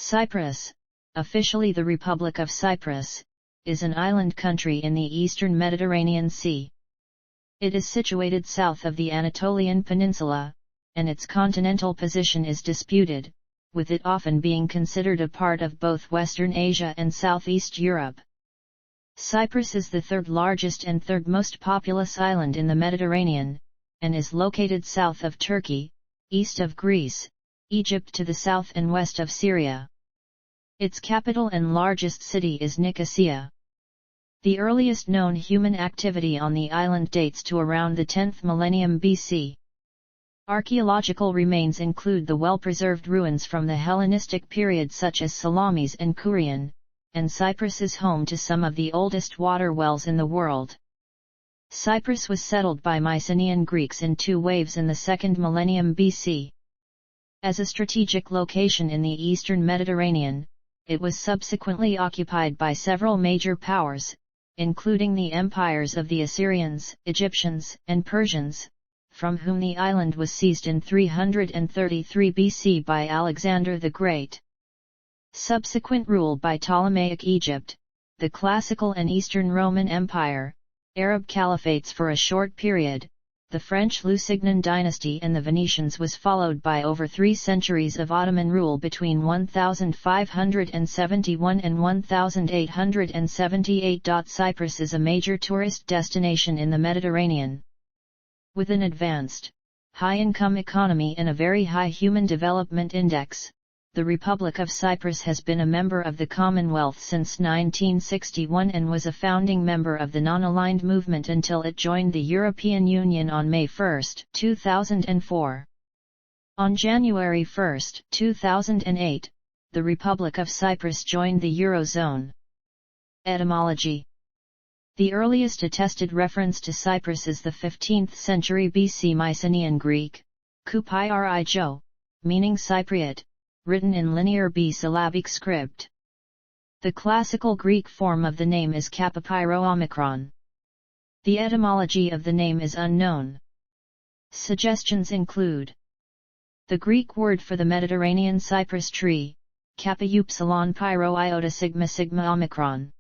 Cyprus, officially the Republic of Cyprus, is an island country in the eastern Mediterranean Sea. It is situated south of the Anatolian Peninsula, and its continental position is disputed, with it often being considered a part of both Western Asia and Southeast Europe. Cyprus is the third largest and third most populous island in the Mediterranean, and is located south of Turkey, east of Greece, Egypt to the south and west of Syria. Its capital and largest city is Nicosia. The earliest known human activity on the island dates to around the 10th millennium BC. Archaeological remains include the well-preserved ruins from the Hellenistic period such as Salamis and Kourion, and Cyprus is home to some of the oldest water wells in the world. Cyprus was settled by Mycenaean Greeks in two waves in the 2nd millennium BC. As a strategic location in the eastern Mediterranean, it was subsequently occupied by several major powers, including the empires of the Assyrians, Egyptians, and Persians, from whom the island was seized in 333 BC by Alexander the Great. Subsequent rule by Ptolemaic Egypt, the Classical and Eastern Roman Empire, Arab caliphates for a short period, the French Lusignan dynasty and the Venetians was followed by over 3 centuries of Ottoman rule between 1571 and 1878. Cyprus is a major tourist destination in the Mediterranean. With an advanced, high-income economy and a very high Human Development Index, the Republic of Cyprus has been a member of the Commonwealth since 1961 and was a founding member of the Non-Aligned Movement until it joined the European Union on May 1, 2004. On January 1, 2008, the Republic of Cyprus joined the Eurozone. Etymology. The earliest attested reference to Cyprus is the 15th century BC Mycenaean Greek, kupyrijo, meaning Cypriot, written in linear B-syllabic script. The classical Greek form of the name is Kapapyro-omicron. The etymology of the name is unknown. Suggestions include the Greek word for the Mediterranean cypress tree, Kappa upsilon pyro iota sigma sigma omicron.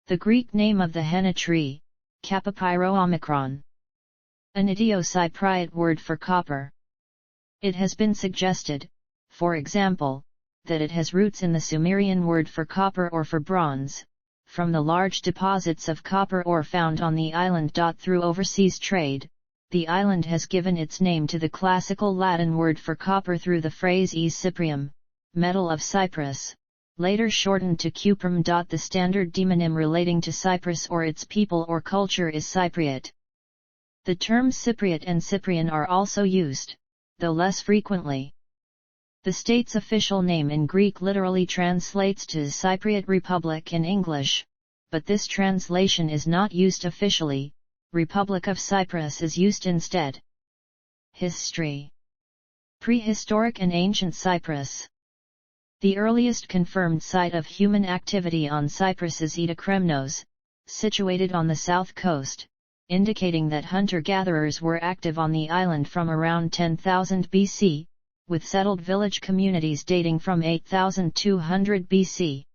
The Greek name of the henna tree, Kappa pyro omicron. An Idiocypriot word for copper. It has been suggested, for example, that it has roots in the Sumerian word for copper or for bronze, from the large deposits of copper ore found on the island. Through overseas trade, the island has given its name to the classical Latin word for copper through the phrase e cyprium, metal of Cyprus, later shortened to cuprum. The standard demonym relating to Cyprus or its people or culture is Cypriot. The terms Cypriot and Cyprian are also used, though less frequently. The state's official name in Greek literally translates to Cypriot Republic in English, but this translation is not used officially. Republic of Cyprus is used instead. History. Prehistoric and ancient Cyprus. The earliest confirmed site of human activity on Cyprus is Eta Kremnos, situated on the south coast, indicating that hunter-gatherers were active on the island from around 10,000 BC, with settled village communities dating from 8200 BC.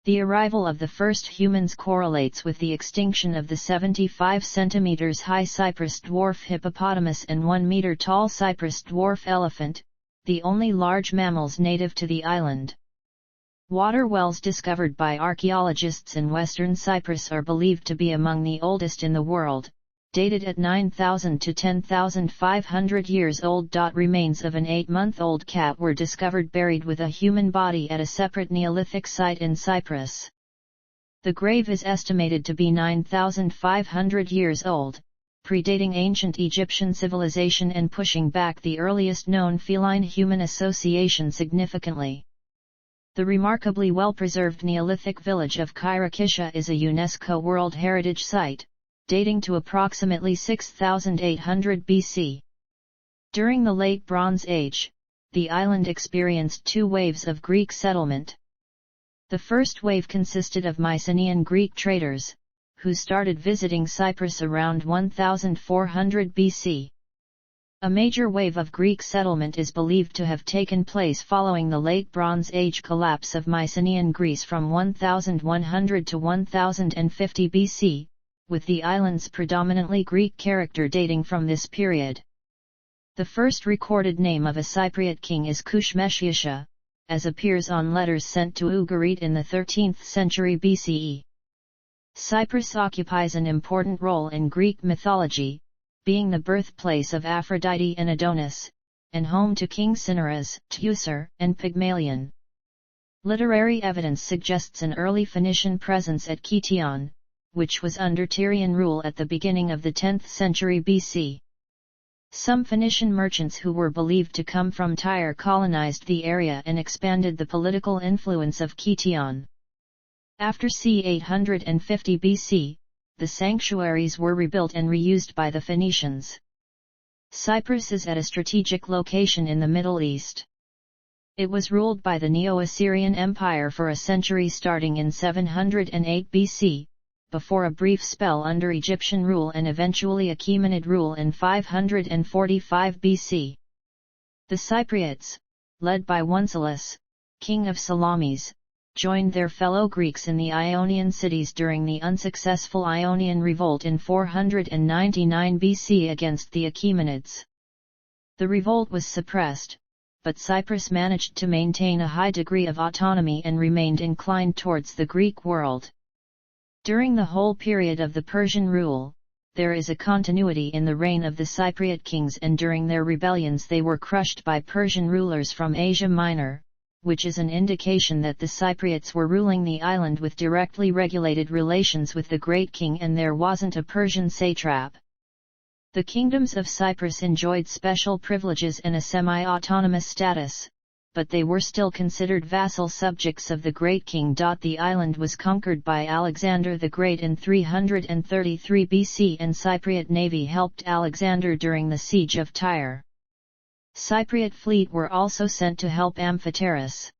The arrival of the first humans correlates with the extinction of the 75 cm high Cyprus dwarf hippopotamus and 1 meter tall Cyprus dwarf elephant, the only large mammals native to the island. Water wells discovered by archaeologists in western Cyprus are believed to be among the oldest in the world, dated at 9,000 to 10,500 years old. Remains of an 8-month-old cat were discovered buried with a human body at a separate Neolithic site in Cyprus. The grave is estimated to be 9,500 years old, predating ancient Egyptian civilization and pushing back the earliest known feline-human association significantly. The remarkably well-preserved Neolithic village of Kyrakisha is a UNESCO World Heritage Site, dating to approximately 6,800 BC. During the Late Bronze Age, the island experienced 2 waves of Greek settlement. The first wave consisted of Mycenaean Greek traders, who started visiting Cyprus around 1400 BC. A major wave of Greek settlement is believed to have taken place following the Late Bronze Age collapse of Mycenaean Greece from 1100 to 1050 BC, with the island's predominantly Greek character dating from this period. The first recorded name of a Cypriot king is Kushmeshiasha, as appears on letters sent to Ugarit in the 13th century BCE. Cyprus occupies an important role in Greek mythology, being the birthplace of Aphrodite and Adonis, and home to King Cinyras, Teucer, and Pygmalion. Literary evidence suggests an early Phoenician presence at Kition, which was under Tyrian rule at the beginning of the 10th century BC. Some Phoenician merchants who were believed to come from Tyre colonized the area and expanded the political influence of Kition. After c. 850 BC, the sanctuaries were rebuilt and reused by the Phoenicians. Cyprus is at a strategic location in the Middle East. It was ruled by the Neo-Assyrian Empire for a century starting in 708 BC, before a brief spell under Egyptian rule and eventually Achaemenid rule in 545 BC. The Cypriots, led by Onesimus, king of Salamis, joined their fellow Greeks in the Ionian cities during the unsuccessful Ionian revolt in 499 BC against the Achaemenids. The revolt was suppressed, but Cyprus managed to maintain a high degree of autonomy and remained inclined towards the Greek world. During the whole period of the Persian rule, there is a continuity in the reign of the Cypriot kings, and during their rebellions they were crushed by Persian rulers from Asia Minor, which is an indication that the Cypriots were ruling the island with directly regulated relations with the great king and there wasn't a Persian satrap. The kingdoms of Cyprus enjoyed special privileges and a semi-autonomous status, but they were still considered vassal subjects of the great king. The island was conquered by Alexander the Great in 333 BC and Cypriot navy helped Alexander during the siege of Tyre. Cypriot fleet were also sent to help Amphiterus.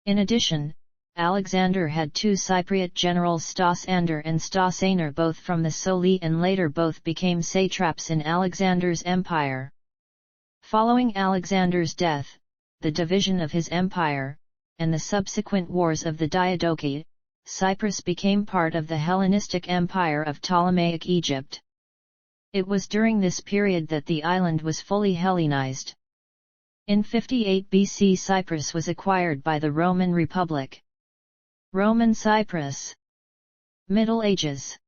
In addition, Alexander had two Cypriot generals, Stosander and Stosaner, both from the Soli, and later both became satraps in Alexander's empire. Following Alexander's death, the division of his empire, and the subsequent wars of the Diadochi, Cyprus became part of the Hellenistic Empire of Ptolemaic Egypt. It was during this period that the island was fully Hellenized. In 58 BC, Cyprus was acquired by the Roman Republic. Roman Cyprus. Middle Ages.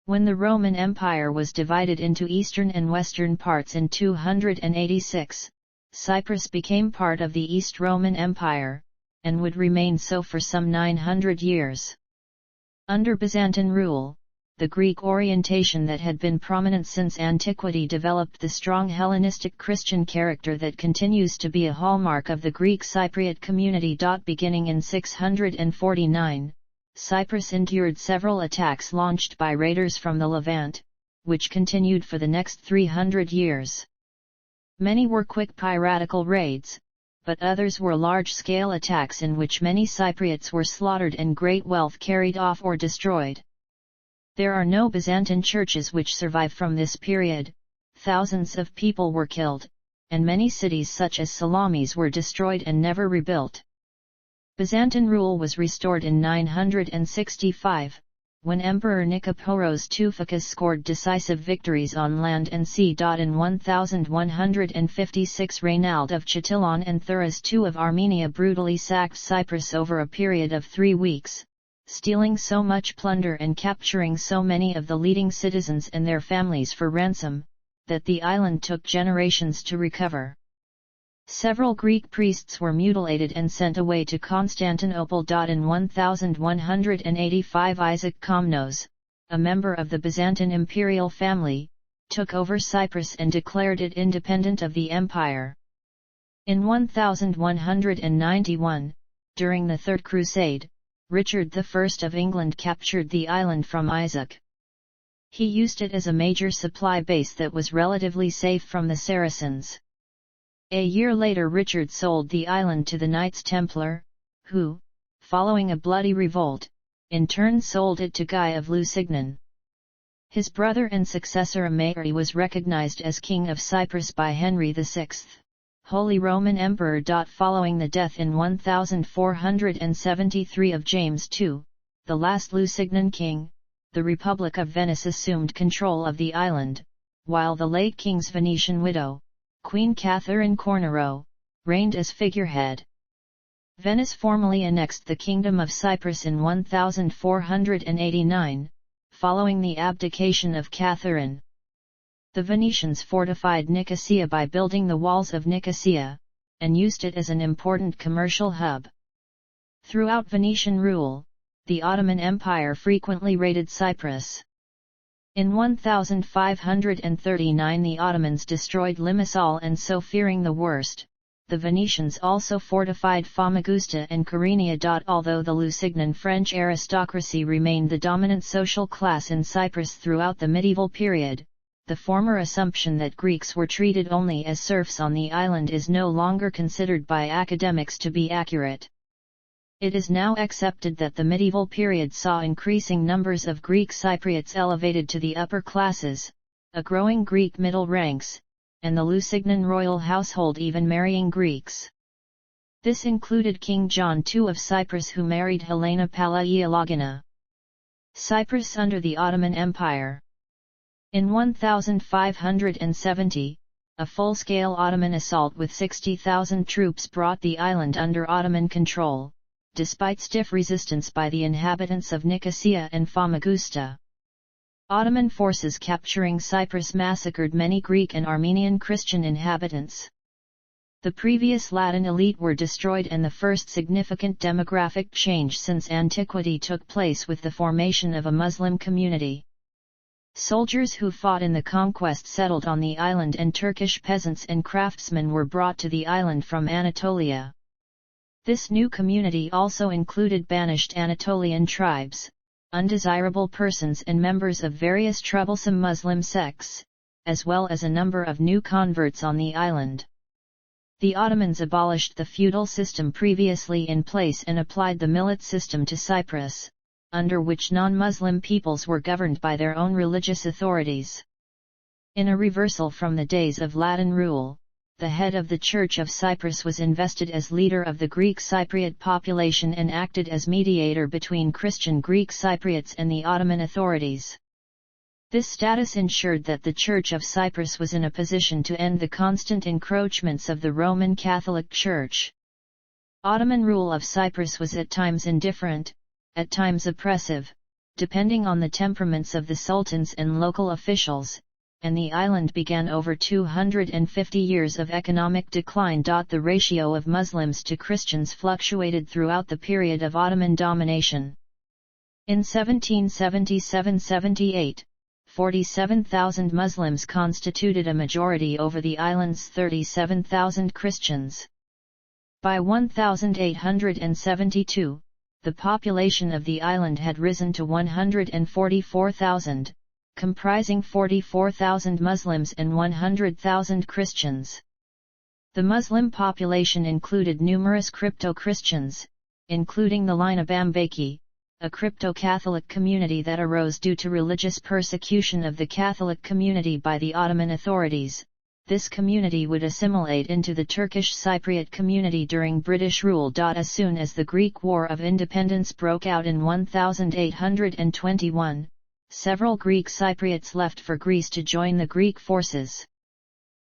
When the Roman Empire was divided into eastern and western parts in 286, Cyprus became part of the East Roman Empire, and would remain so for some 900 years. Under Byzantine rule, the Greek orientation that had been prominent since antiquity developed the strong Hellenistic Christian character that continues to be a hallmark of the Greek Cypriot community. Beginning in 649, Cyprus endured several attacks launched by raiders from the Levant, which continued for the next 300 years. Many were quick piratical raids, but others were large-scale attacks in which many Cypriots were slaughtered and great wealth carried off or destroyed. There are no Byzantine churches which survive from this period, thousands of people were killed, and many cities such as Salamis were destroyed and never rebuilt. Byzantine rule was restored in 965, when Emperor Nicephorus Teuficus scored decisive victories on land and sea. In 1156, Raynald of Châtillon and Thuras II of Armenia brutally sacked Cyprus over a period of 3 weeks, stealing so much plunder and capturing so many of the leading citizens and their families for ransom, that the island took generations to recover. Several Greek priests were mutilated and sent away to Constantinople. In 1185, Isaac Komnenos, a member of the Byzantine imperial family, took over Cyprus and declared it independent of the empire. In 1191, during the Third Crusade, Richard I of England captured the island from Isaac. He used it as a major supply base that was relatively safe from the Saracens. A year later, Richard sold the island to the Knights Templar, who, following a bloody revolt, in turn sold it to Guy of Lusignan. His brother and successor Amari was recognized as King of Cyprus by Henry VI, Holy Roman Emperor. Following the death in 1473 of James II, the last Lusignan king, the Republic of Venice assumed control of the island, while the late king's Venetian widow, Queen Catherine Cornaro, reigned as figurehead. Venice formally annexed the Kingdom of Cyprus in 1489, following the abdication of Catherine. The Venetians fortified Nicosia by building the walls of Nicosia, and used it as an important commercial hub. Throughout Venetian rule, the Ottoman Empire frequently raided Cyprus. In 1539 the Ottomans destroyed Limassol, and so fearing the worst, the Venetians also fortified Famagusta and Kyrenia. Although the Lusignan French aristocracy remained the dominant social class in Cyprus throughout the medieval period, the former assumption that Greeks were treated only as serfs on the island is no longer considered by academics to be accurate. It is now accepted that the medieval period saw increasing numbers of Greek Cypriots elevated to the upper classes, a growing Greek middle ranks, and the Lusignan royal household even marrying Greeks. This included King John II of Cyprus, who married Helena Palaiologina. Cyprus under the Ottoman Empire. In 1570, a full-scale Ottoman assault with 60,000 troops brought the island under Ottoman control, despite stiff resistance by the inhabitants of Nicosia and Famagusta. Ottoman forces capturing Cyprus massacred many Greek and Armenian Christian inhabitants. The previous Latin elite were destroyed, and the first significant demographic change since antiquity took place with the formation of a Muslim community. Soldiers who fought in the conquest settled on the island, and Turkish peasants and craftsmen were brought to the island from Anatolia. This new community also included banished Anatolian tribes, undesirable persons and members of various troublesome Muslim sects, as well as a number of new converts on the island. The Ottomans abolished the feudal system previously in place and applied the millet system to Cyprus, under which non-Muslim peoples were governed by their own religious authorities. In a reversal from the days of Latin rule, the head of the Church of Cyprus was invested as leader of the Greek Cypriot population and acted as mediator between Christian Greek Cypriots and the Ottoman authorities. This status ensured that the Church of Cyprus was in a position to end the constant encroachments of the Roman Catholic Church. Ottoman rule of Cyprus was at times indifferent, at times oppressive, depending on the temperaments of the sultans and local officials, and the island began over 250 years of economic decline. The ratio of Muslims to Christians fluctuated throughout the period of Ottoman domination. In 1777–78, 47,000 Muslims constituted a majority over the island's 37,000 Christians. By 1872, the population of the island had risen to 144,000, comprising 44,000 Muslims and 100,000 Christians. The Muslim population included numerous crypto-Christians, including the Lina Bambaki, a crypto-Catholic community that arose due to religious persecution of the Catholic community by the Ottoman authorities. This community would assimilate into the Turkish Cypriot community during British rule. As soon as the Greek War of Independence broke out in 1821, several Greek Cypriots left for Greece to join the Greek forces.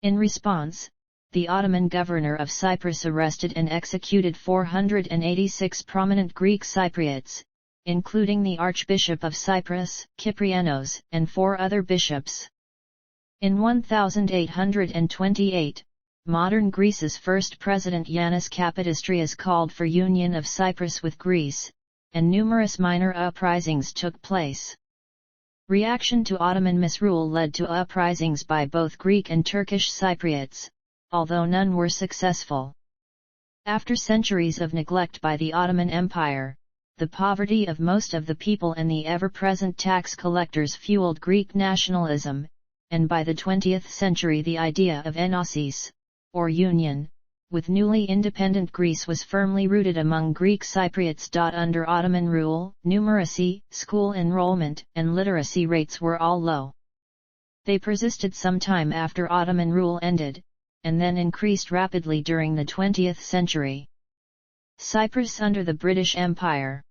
In response, the Ottoman governor of Cyprus arrested and executed 486 prominent Greek Cypriots, including the Archbishop of Cyprus, Kyprianos, and 4 other bishops. In 1828, modern Greece's first president Yanis Kapodistrias called for union of Cyprus with Greece, and numerous minor uprisings took place. Reaction to Ottoman misrule led to uprisings by both Greek and Turkish Cypriots, although none were successful. After centuries of neglect by the Ottoman Empire, the poverty of most of the people and the ever-present tax collectors fueled Greek nationalism, and by the 20th century the idea of enosis, or union, with newly independent Greece was firmly rooted among Greek Cypriots. Under Ottoman rule, numeracy, school enrollment, and literacy rates were all low. They persisted some time after Ottoman rule ended, and then increased rapidly during the 20th century. Cyprus under the British Empire.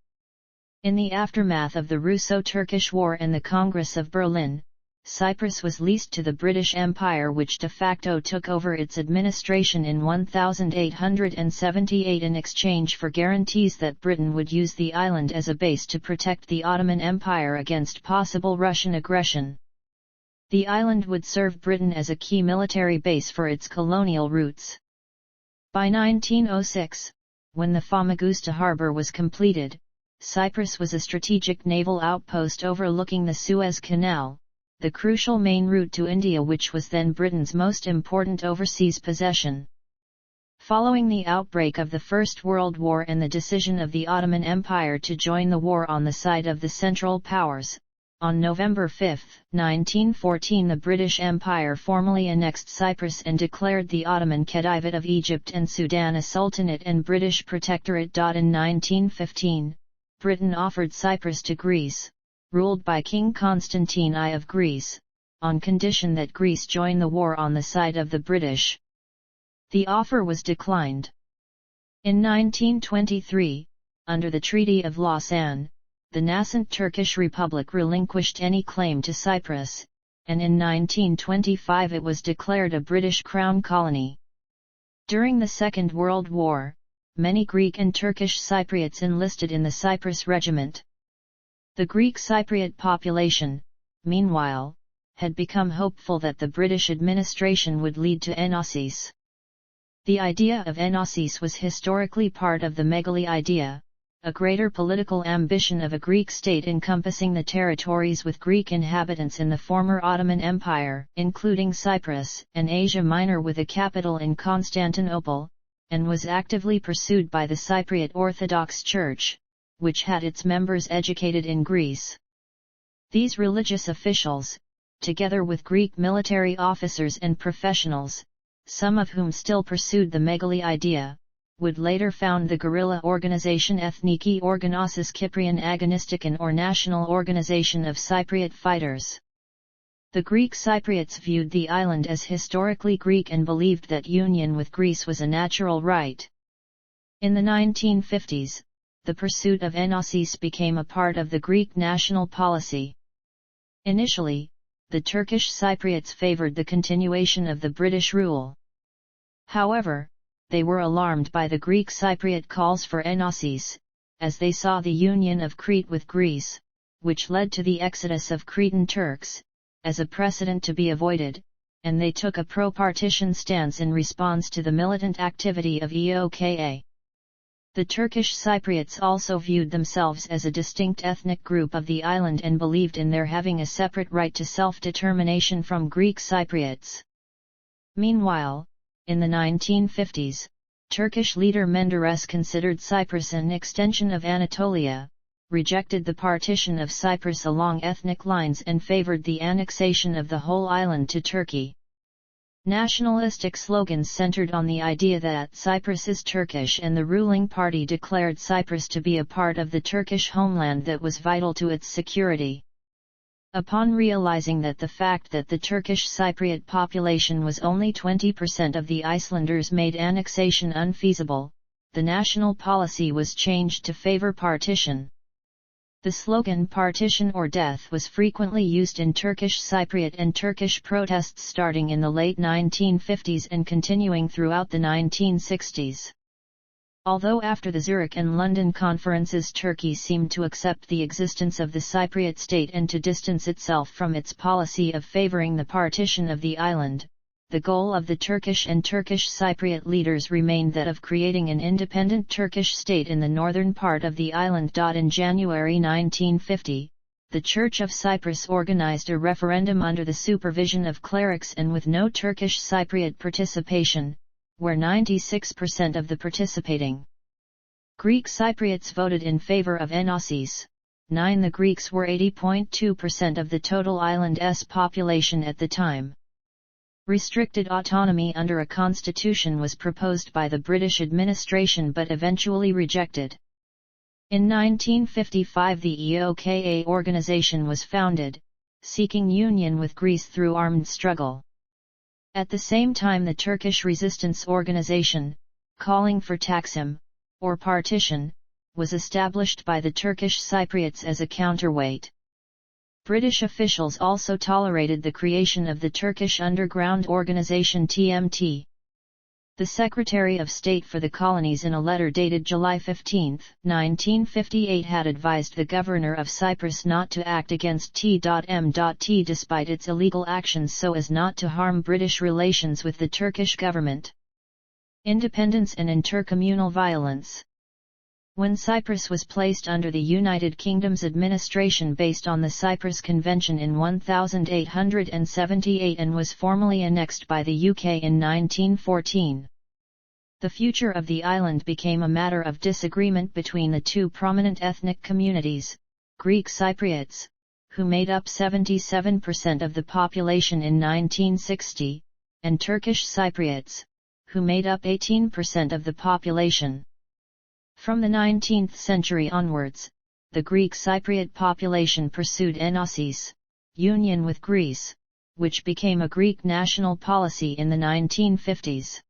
In the aftermath of the Russo-Turkish War and the Congress of Berlin, Cyprus was leased to the British Empire, which de facto took over its administration in 1878 in exchange for guarantees that Britain would use the island as a base to protect the Ottoman Empire against possible Russian aggression. The island would serve Britain as a key military base for its colonial roots. By 1906, when the Famagusta harbour was completed, Cyprus was a strategic naval outpost overlooking the Suez Canal, the crucial main route to India, which was then Britain's most important overseas possession. Following the outbreak of the First World War and the decision of the Ottoman Empire to join the war on the side of the Central Powers, on November 5, 1914 the British Empire formally annexed Cyprus and declared the Ottoman Khedivate of Egypt and Sudan a sultanate and British protectorate. In 1915, Britain offered Cyprus to Greece, ruled by King Constantine I of Greece, on condition that Greece join the war on the side of the British. The offer was declined. In 1923, under the Treaty of Lausanne, the nascent Turkish Republic relinquished any claim to Cyprus, and in 1925 it was declared a British Crown colony. During the Second World War, many Greek and Turkish Cypriots enlisted in the Cyprus Regiment. The Greek Cypriot population, meanwhile, had become hopeful that the British administration would lead to enosis. The idea of enosis was historically part of the megali idea, a greater political ambition of a Greek state encompassing the territories with Greek inhabitants in the former Ottoman Empire, including Cyprus and Asia Minor, with a capital in Constantinople, and was actively pursued by the Cypriot Orthodox Church, which had its members educated in Greece. These religious officials, together with Greek military officers and professionals, some of whom still pursued the megali idea, would later found the guerrilla organization Ethniki Organosis Kyprian Agonistikon, or National Organization of Cypriot Fighters. The Greek Cypriots viewed the island as historically Greek and believed that union with Greece was a natural right. In the 1950s, the pursuit of enosis became a part of the Greek national policy. Initially, the Turkish Cypriots favored the continuation of the British rule. However, they were alarmed by the Greek Cypriot calls for enosis, as they saw the union of Crete with Greece, which led to the exodus of Cretan Turks, as a precedent to be avoided, and they took a pro-partition stance in response to the militant activity of EOKA. The Turkish Cypriots also viewed themselves as a distinct ethnic group of the island and believed in their having a separate right to self-determination from Greek Cypriots. Meanwhile, in the 1950s, Turkish leader Menderes considered Cyprus an extension of Anatolia, rejected the partition of Cyprus along ethnic lines and favored the annexation of the whole island to Turkey. Nationalistic slogans centered on the idea that Cyprus is Turkish, and the ruling party declared Cyprus to be a part of the Turkish homeland that was vital to its security. Upon realizing that the fact that the Turkish Cypriot population was only 20% of the Icelanders made annexation unfeasible, the national policy was changed to favor partition. The slogan "Partition or Death" was frequently used in Turkish Cypriot and Turkish protests starting in the late 1950s and continuing throughout the 1960s. Although after the Zurich and London conferences Turkey seemed to accept the existence of the Cypriot state and to distance itself from its policy of favoring the partition of the island, the goal of the Turkish and Turkish Cypriot leaders remained that of creating an independent Turkish state in the northern part of the island. In January 1950, the Church of Cyprus organized a referendum under the supervision of clerics and with no Turkish Cypriot participation, where 96% of the participating Greek Cypriots voted in favor of enosis. The Greeks were 80.2% of the total island's population at the time. Restricted autonomy under a constitution was proposed by the British administration but eventually rejected. In 1955 the EOKA organization was founded, seeking union with Greece through armed struggle. At the same time the Turkish resistance organization, calling for Taksim, or partition, was established by the Turkish Cypriots as a counterweight. British officials also tolerated the creation of the Turkish underground organization TMT. The Secretary of State for the Colonies in a letter dated July 15, 1958 had advised the Governor of Cyprus not to act against T.M.T despite its illegal actions so as not to harm British relations with the Turkish government. Independence and intercommunal violence. When Cyprus was placed under the United Kingdom's administration based on the Cyprus Convention in 1878 and was formally annexed by the UK in 1914. The future of the island became a matter of disagreement between the two prominent ethnic communities, Greek Cypriots, who made up 77% of the population in 1960, and Turkish Cypriots, who made up 18% of the population. From the 19th century onwards, the Greek Cypriot population pursued enosis, union with Greece, which became a Greek national policy in the 1950s.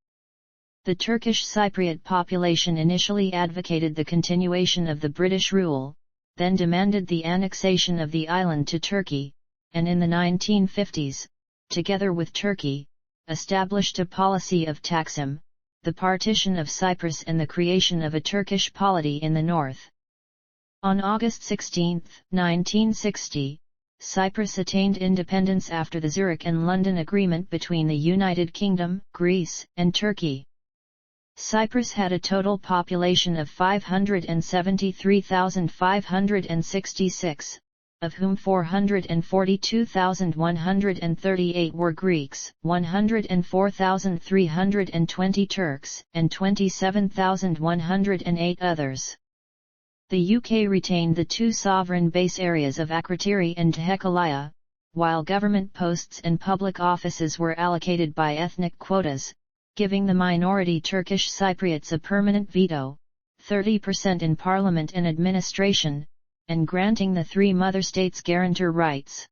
The Turkish Cypriot population initially advocated the continuation of the British rule, then demanded the annexation of the island to Turkey, and in the 1950s, together with Turkey, established a policy of Taksim, the partition of Cyprus and the creation of a Turkish polity in the north. On August 16, 1960, Cyprus attained independence after the Zurich and London Agreement between the United Kingdom, Greece, and Turkey. Cyprus had a total population of 573,566, of whom 442,138 were Greeks, 104,320 Turks, and 27,108 others. The UK retained the two sovereign base areas of Akrotiri and Dhekelia, while government posts and public offices were allocated by ethnic quotas, giving the minority Turkish Cypriots a permanent veto, 30% in parliament and administration, and granting the three mother states guarantor rights.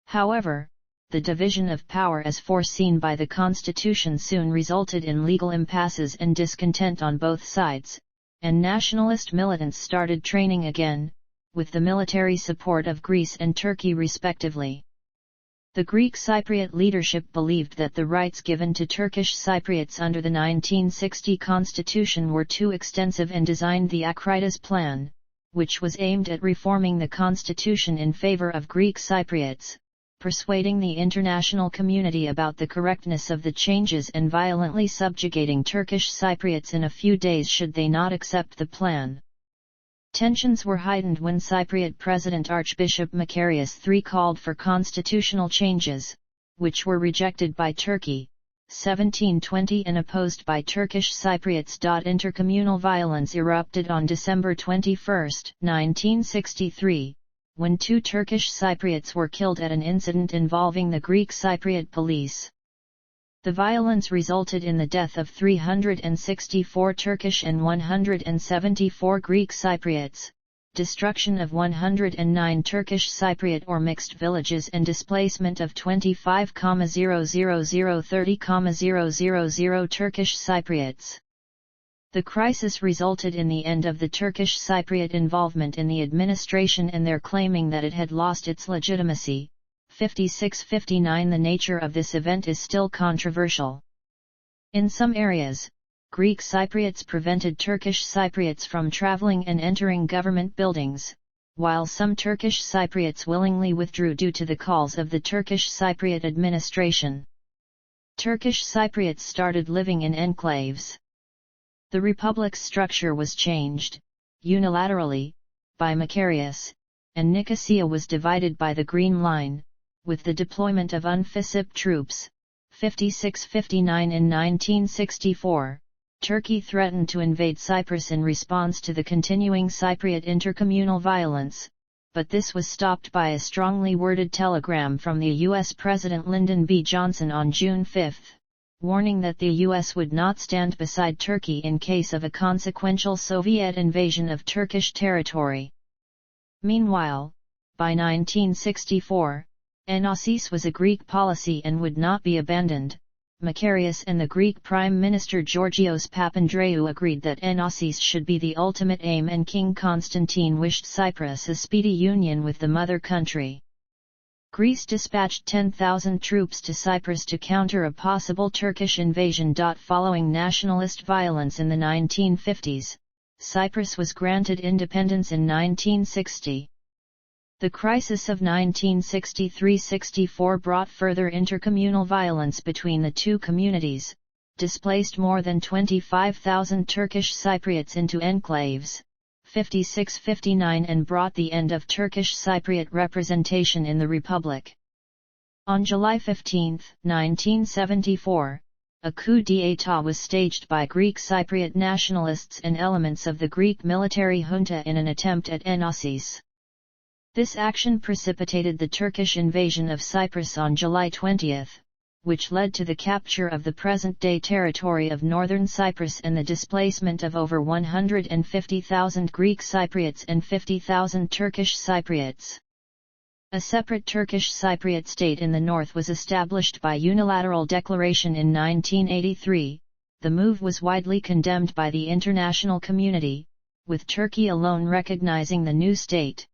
However, the division of power as foreseen by the constitution soon resulted in legal impasses and discontent on both sides, and nationalist militants started training again, with the military support of Greece and Turkey respectively. The Greek Cypriot leadership believed that the rights given to Turkish Cypriots under the 1960 constitution were too extensive and designed the Akritas Plan, which was aimed at reforming the constitution in favor of Greek Cypriots, persuading the international community about the correctness of the changes and violently subjugating Turkish Cypriots in a few days should they not accept the plan. Tensions were heightened when Cypriot President Archbishop Macarius III called for constitutional changes, which were rejected by Turkey, 1720 and opposed by Turkish Cypriots. Intercommunal violence erupted on December 21, 1963, when two Turkish Cypriots were killed at an incident involving the Greek Cypriot police. The violence resulted in the death of 364 Turkish and 174 Greek Cypriots, destruction of 109 Turkish Cypriot or mixed villages and displacement of 25,000 Turkish Cypriots. The crisis resulted in the end of the Turkish Cypriot involvement in the administration and their claiming that it had lost its legitimacy. 56-59 The nature of this event is still controversial. In some areas, Greek Cypriots prevented Turkish Cypriots from traveling and entering government buildings, while some Turkish Cypriots willingly withdrew due to the calls of the Turkish Cypriot administration. Turkish Cypriots started living in enclaves. The republic's structure was changed, unilaterally, by Macarius, and Nicosia was divided by the Green Line, with the deployment of UNFICYP troops. 56-59 In 1964, Turkey threatened to invade Cyprus in response to the continuing Cypriot intercommunal violence, but this was stopped by a strongly worded telegram from the U.S. President Lyndon B. Johnson on June 5, warning that the U.S. would not stand beside Turkey in case of a consequential Soviet invasion of Turkish territory. Meanwhile, by 1964, enosis was a Greek policy and would not be abandoned. Macarius and the Greek Prime Minister Georgios Papandreou agreed that enosis should be the ultimate aim, and King Constantine wished Cyprus a speedy union with the mother country. Greece dispatched 10,000 troops to Cyprus to counter a possible Turkish invasion. Following nationalist violence in the 1950s, Cyprus was granted independence in 1960. The crisis of 1963–64 brought further intercommunal violence between the two communities, displaced more than 25,000 Turkish Cypriots into enclaves, 56–59, and brought the end of Turkish Cypriot representation in the Republic. On July 15, 1974, a coup d'état was staged by Greek Cypriot nationalists and elements of the Greek military junta in an attempt at enosis. This action precipitated the Turkish invasion of Cyprus on July 20, which led to the capture of the present-day territory of northern Cyprus and the displacement of over 150,000 Greek Cypriots and 50,000 Turkish Cypriots. A separate Turkish Cypriot state in the north was established by unilateral declaration in 1983. The move was widely condemned by the international community, with Turkey alone recognizing the new state.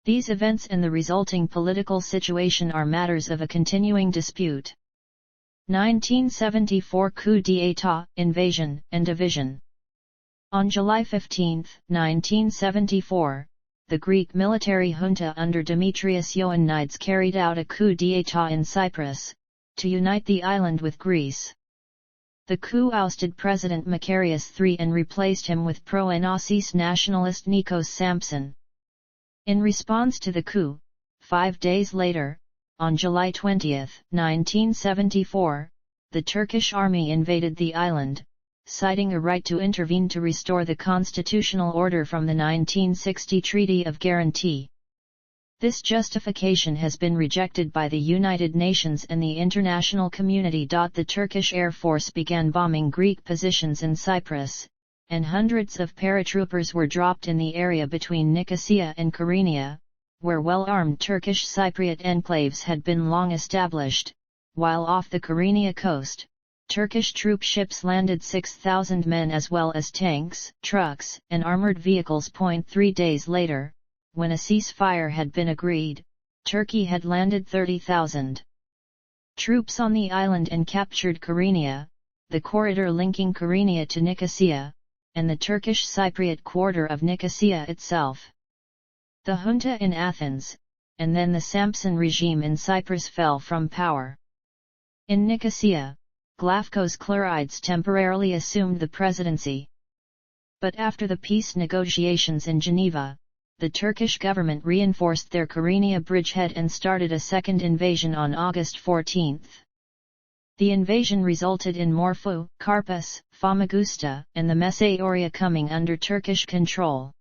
These events and the resulting political situation are matters of a continuing dispute. 1974 coup d'état, invasion and division. On July 15, 1974, the Greek military junta under Demetrius Ioannidis carried out a coup d'état in Cyprus, to unite the island with Greece. The coup ousted President Macarius III and replaced him with pro-enosis nationalist Nikos Sampson. In response to the coup, 5 days later, on July 20, 1974, the Turkish army invaded the island, citing a right to intervene to restore the constitutional order from the 1960 Treaty of Guarantee. This justification has been rejected by the United Nations and the international community. The Turkish Air Force began bombing Greek positions in Cyprus, and hundreds of paratroopers were dropped in the area between Nicosia and Kyrenia, where well-armed Turkish Cypriot enclaves had been long established, while off the Kyrenia coast, Turkish troop ships landed 6,000 men as well as tanks, trucks, and armored vehicles. 3 days later, when a ceasefire had been agreed, Turkey had landed 30,000 troops on the island and captured Kyrenia, the corridor linking Kyrenia to Nicosia, and the Turkish Cypriot quarter of Nicosia itself. The junta in Athens, and then the Sampson regime in Cyprus fell from power. In Nicosia, Glafkos Chlorides temporarily assumed the presidency. But after the peace negotiations in Geneva, the Turkish government reinforced their Kyrenia bridgehead and started a second invasion on August 14. The invasion resulted in Morphu, Karpus, Famagusta, and the Messaoria coming under Turkish control.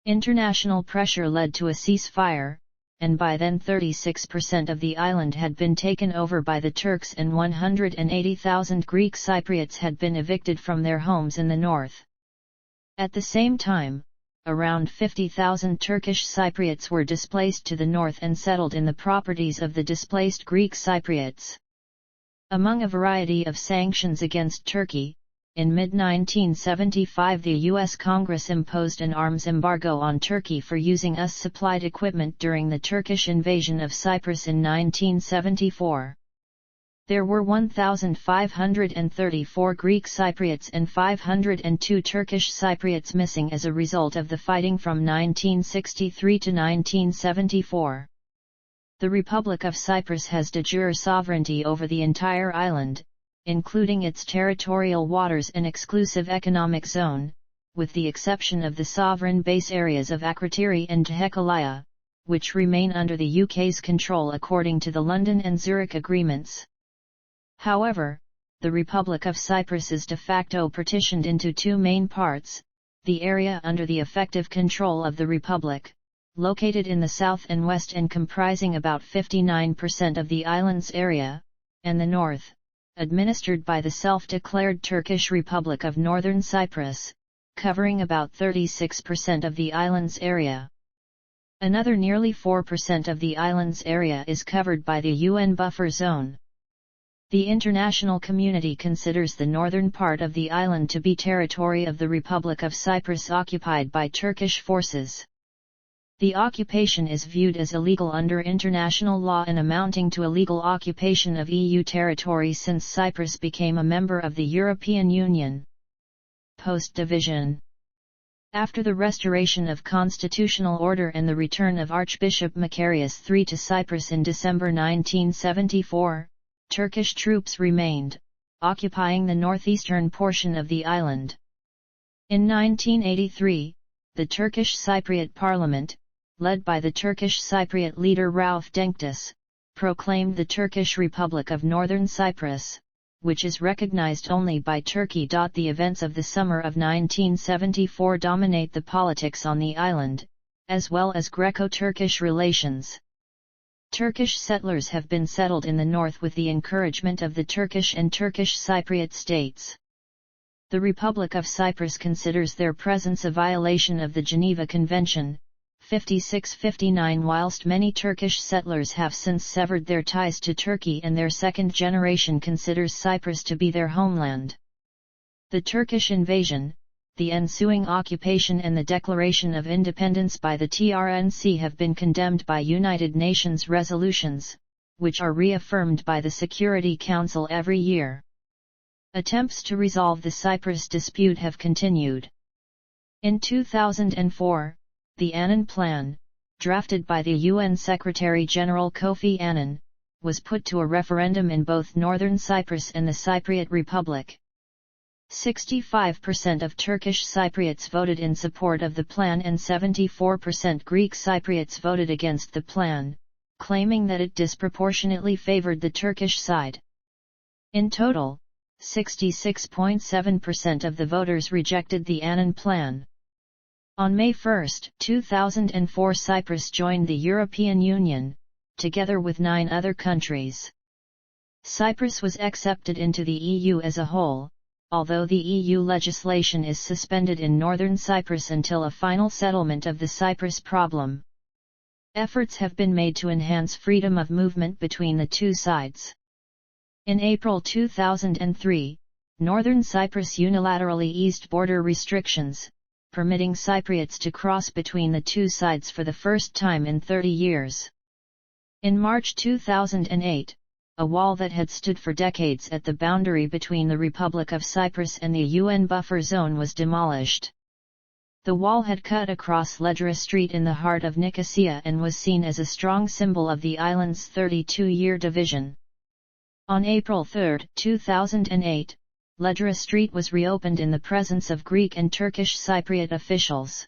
International pressure led to a ceasefire, and by then 36% of the island had been taken over by the Turks and 180,000 Greek Cypriots had been evicted from their homes in the north. At the same time, around 50,000 Turkish Cypriots were displaced to the north and settled in the properties of the displaced Greek Cypriots. Among a variety of sanctions against Turkey, in mid-1975 the U.S. Congress imposed an arms embargo on Turkey for using US-supplied equipment during the Turkish invasion of Cyprus in 1974. There were 1,534 Greek Cypriots and 502 Turkish Cypriots missing as a result of the fighting from 1963 to 1974. The Republic of Cyprus has de jure sovereignty over the entire island, including its territorial waters and exclusive economic zone, with the exception of the sovereign base areas of Akrotiri and Dhekelia, which remain under the UK's control according to the London and Zurich agreements. However, the Republic of Cyprus is de facto partitioned into two main parts: the area under the effective control of the Republic, located in the south and west and comprising about 59% of the island's area, and the north, administered by the self-declared Turkish Republic of Northern Cyprus, covering about 36% of the island's area. Another nearly 4% of the island's area is covered by the UN buffer zone. The international community considers the northern part of the island to be territory of the Republic of Cyprus occupied by Turkish forces. The occupation is viewed as illegal under international law and amounting to illegal occupation of EU territory since Cyprus became a member of the European Union. Post-division. After the restoration of constitutional order and the return of Archbishop Macarius III to Cyprus in December 1974, Turkish troops remained, occupying the northeastern portion of the island. In 1983, the Turkish Cypriot Parliament, led by the Turkish Cypriot leader Rauf Denktaş, proclaimed the Turkish Republic of Northern Cyprus, which is recognized only by Turkey. The events of the summer of 1974 dominate the politics on the island, as well as Greco-Turkish relations. Turkish settlers have been settled in the north with the encouragement of the Turkish and Turkish Cypriot states. The Republic of Cyprus considers their presence a violation of the Geneva Convention, 56-59, whilst many Turkish settlers have since severed their ties to Turkey and their second generation considers Cyprus to be their homeland. The Turkish invasion, the ensuing occupation and the declaration of independence by the TRNC have been condemned by United Nations resolutions, which are reaffirmed by the Security Council every year. Attempts to resolve the Cyprus dispute have continued. In 2004, the Annan Plan, drafted by the UN Secretary-General Kofi Annan, was put to a referendum in both Northern Cyprus and the Cypriot Republic. 65% of Turkish Cypriots voted in support of the plan and 74% Greek Cypriots voted against the plan, claiming that it disproportionately favored the Turkish side. In total, 66.7% of the voters rejected the Annan Plan. On May 1, 2004, Cyprus joined the European Union, together with 9 other countries. Cyprus was accepted into the EU as a whole, although the EU legislation is suspended in northern Cyprus until a final settlement of the Cyprus problem. Efforts have been made to enhance freedom of movement between the two sides. In April 2003, northern Cyprus unilaterally eased border restrictions, permitting Cypriots to cross between the two sides for the first time in 30 years. In March 2008, a wall that had stood for decades at the boundary between the Republic of Cyprus and the UN buffer zone was demolished. The wall had cut across Ledra Street in the heart of Nicosia and was seen as a strong symbol of the island's 32-year division. On April 3, 2008, Ledra Street was reopened in the presence of Greek and Turkish Cypriot officials.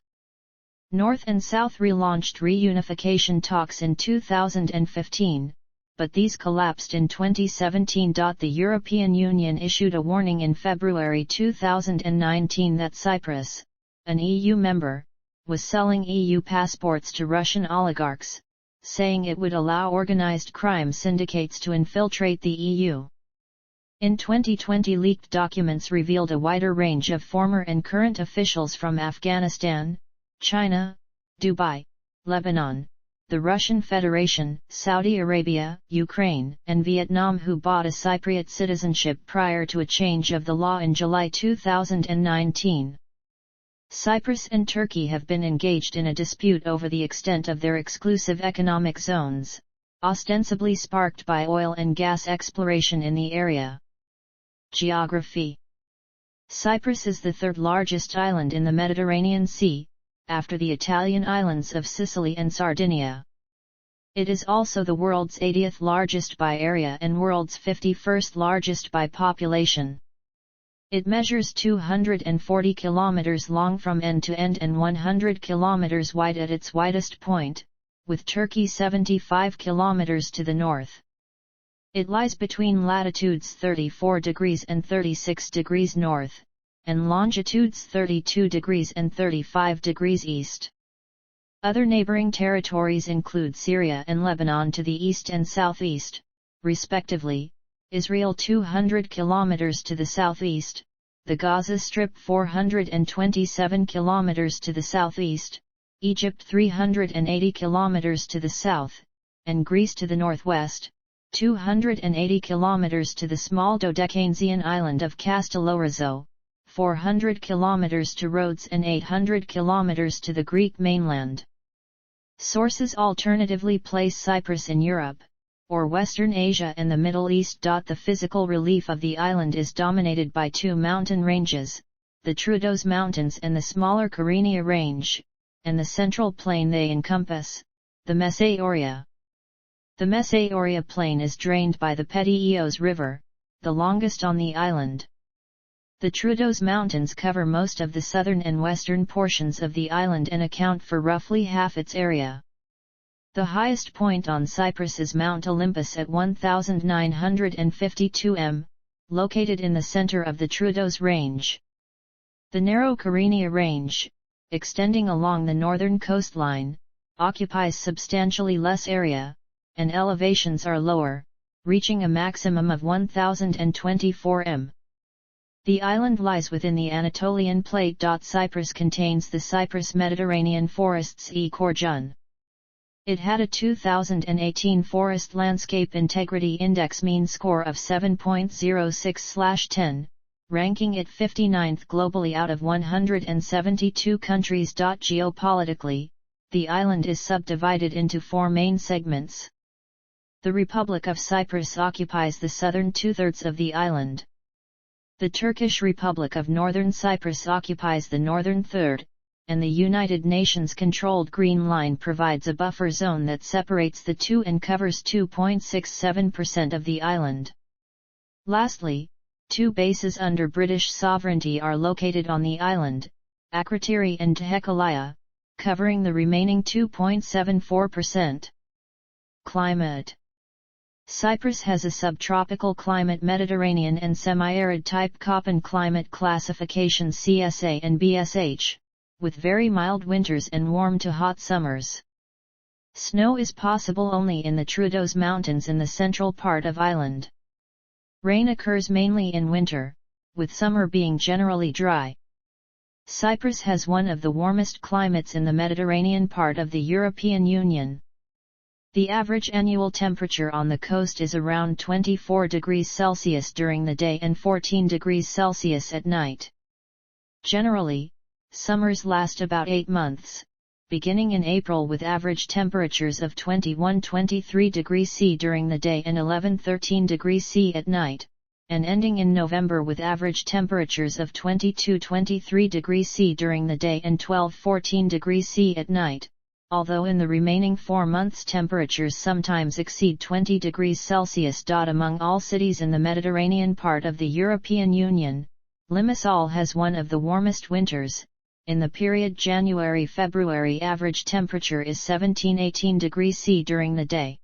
North and South relaunched reunification talks in 2015, but these collapsed in 2017. The European Union issued a warning in February 2019 that Cyprus, an EU member, was selling EU passports to Russian oligarchs, saying it would allow organized crime syndicates to infiltrate the EU. In 2020, leaked documents revealed a wider range of former and current officials from Afghanistan, China, Dubai, Lebanon, the Russian Federation, Saudi Arabia, Ukraine, and Vietnam who bought a Cypriot citizenship prior to a change of the law in July 2019. Cyprus and Turkey have been engaged in a dispute over the extent of their exclusive economic zones, ostensibly sparked by oil and gas exploration in the area. Geography. Cyprus is the third largest island in the Mediterranean Sea, after the Italian islands of Sicily and Sardinia. It is also the world's 80th largest by area and world's 51st largest by population. It measures 240 kilometers long from end to end and 100 kilometers wide at its widest point, with Turkey 75 kilometers to the north. It lies between latitudes 34 degrees and 36 degrees north, and longitudes 32 degrees and 35 degrees east. Other neighboring territories include Syria and Lebanon to the east and southeast, respectively, Israel 200 km to the southeast, the Gaza Strip 427 km to the southeast, Egypt 380 km to the south, and Greece to the northwest, 280 km to the small Dodecanesian island of Castellorizo, 400 km to Rhodes and 800 km to the Greek mainland. Sources alternatively place Cyprus in Europe, or Western Asia and the Middle East. The physical relief of the island is dominated by two mountain ranges, the Troodos Mountains and the smaller Kyrenia Range, and the central plain they encompass, the Messaoria. The Messaoria plain is drained by the Peteios River, the longest on the island. The Troodos Mountains cover most of the southern and western portions of the island and account for roughly half its area. The highest point on Cyprus is Mount Olympus at 1,952 m, located in the center of the Troodos Range. The narrow Kyrenia Range, extending along the northern coastline, occupies substantially less area, and elevations are lower, reaching a maximum of 1,024 m. The island lies within the Anatolian Plate. Cyprus contains the Cyprus Mediterranean forests eCorjun. It had a 2018 Forest Landscape Integrity Index mean score of 7.06/10, ranking it 59th globally out of 172 countries. Geopolitically, the island is subdivided into four main segments. The Republic of Cyprus occupies the southern two-thirds of the island. The Turkish Republic of Northern Cyprus occupies the northern third, and the United Nations-controlled Green Line provides a buffer zone that separates the two and covers 2.67% of the island. Lastly, two bases under British sovereignty are located on the island, Akrotiri and Tehekaliah, covering the remaining 2.74%. Climate. Cyprus has a subtropical climate, Mediterranean and semi-arid type Köppen climate classification CSA and BSH, with very mild winters and warm to hot summers. Snow is possible only in the Troodos Mountains in the central part of island. Rain occurs mainly in winter, with summer being generally dry. Cyprus has one of the warmest climates in the Mediterranean part of the European Union. The average annual temperature on the coast is around 24 degrees Celsius during the day and 14 degrees Celsius at night. Generally, summers last about 8 months, beginning in April with average temperatures of 21-23 degrees C during the day and 11-13 degrees C at night, and ending in November with average temperatures of 22-23 degrees C during the day and 12-14 degrees C at night, although in the remaining 4 months temperatures sometimes exceed 20 degrees Celsius. Among all cities in the Mediterranean part of the European Union, Limassol has one of the warmest winters. In the period January-February, average temperature is 17-18 degrees C during the day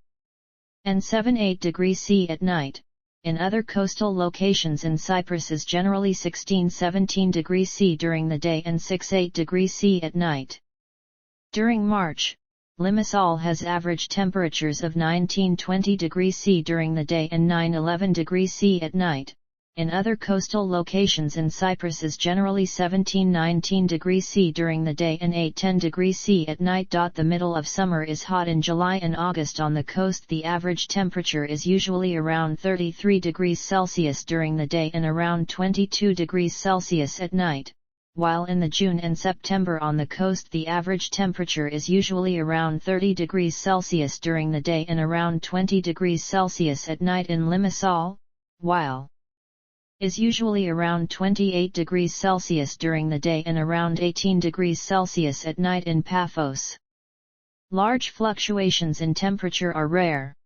and 7-8 degrees C at night. In other coastal locations in Cyprus is generally 16-17 degrees C during the day and 6-8 degrees C at night. During March, Limassol has average temperatures of 19-20 degrees C during the day and 9-11 degrees C at night. In other coastal locations in Cyprus is generally 17-19 degrees C during the day and 8-10 degrees C at night. The middle of summer is hot in July and August on the coast. The average temperature is usually around 33 degrees Celsius during the day and around 22 degrees Celsius at night, while in the June and September on the coast the average temperature is usually around 30 degrees Celsius during the day and around 20 degrees Celsius at night in Limassol, while is usually around 28 degrees Celsius during the day and around 18 degrees Celsius at night in Paphos. Large fluctuations in temperature are rare.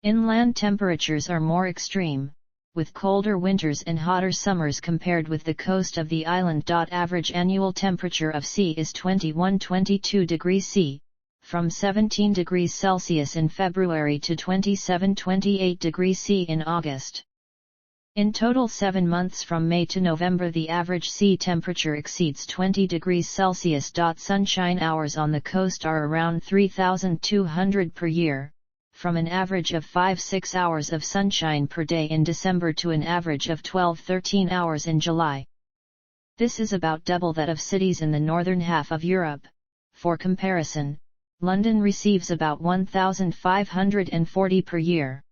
Inland temperatures are more extreme, with colder winters and hotter summers compared with the coast of the island. Average annual temperature of sea is 21-22 degrees C, from 17 degrees Celsius in February to 27-28 degrees C in August. In total 7 months from May to November the average sea temperature exceeds 20 degrees Celsius. Sunshine hours on the coast are around 3,200 per year, from an average of 5-6 hours of sunshine per day in December to an average of 12-13 hours in July. This is about double that of cities in the northern half of Europe. For comparison, London receives about 1,540 per year.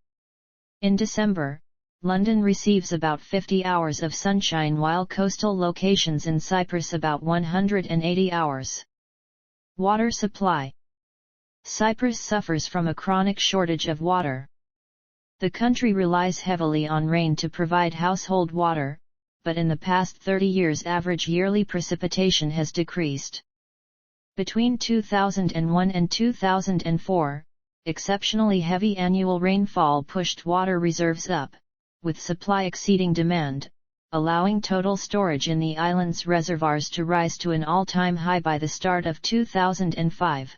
In December, London receives about 50 hours of sunshine while coastal locations in Cyprus about 180 hours. Water supply. Cyprus suffers from a chronic shortage of water. The country relies heavily on rain to provide household water, but in the past 30 years average yearly precipitation has decreased. Between 2001 and 2004, exceptionally heavy annual rainfall pushed water reserves up, with supply exceeding demand, allowing total storage in the island's reservoirs to rise to an all-time high by the start of 2005.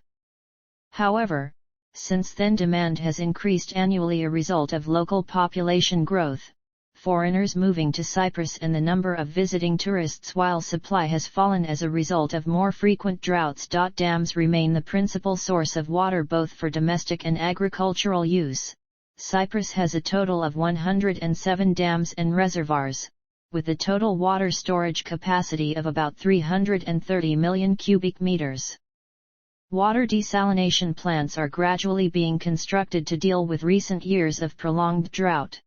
However, since then demand has increased annually a result of local population growth, foreigners moving to Cyprus and the number of visiting tourists, while supply has fallen as a result of more frequent droughts. Dams remain the principal source of water both for domestic and agricultural use. Cyprus has a total of 107 dams and reservoirs, with a total water storage capacity of about 330 million cubic meters. Water desalination plants are gradually being constructed to deal with recent years of prolonged drought.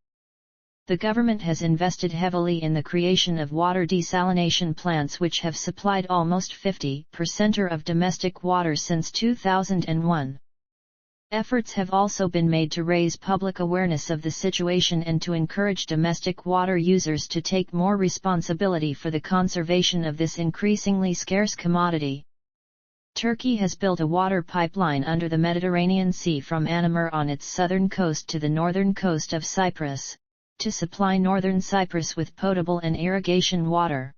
The government has invested heavily in the creation of water desalination plants which have supplied almost 50% of domestic water since 2001. Efforts have also been made to raise public awareness of the situation and to encourage domestic water users to take more responsibility for the conservation of this increasingly scarce commodity. Turkey has built a water pipeline under the Mediterranean Sea from Anamur on its southern coast to the northern coast of Cyprus, to supply northern Cyprus with potable and irrigation water.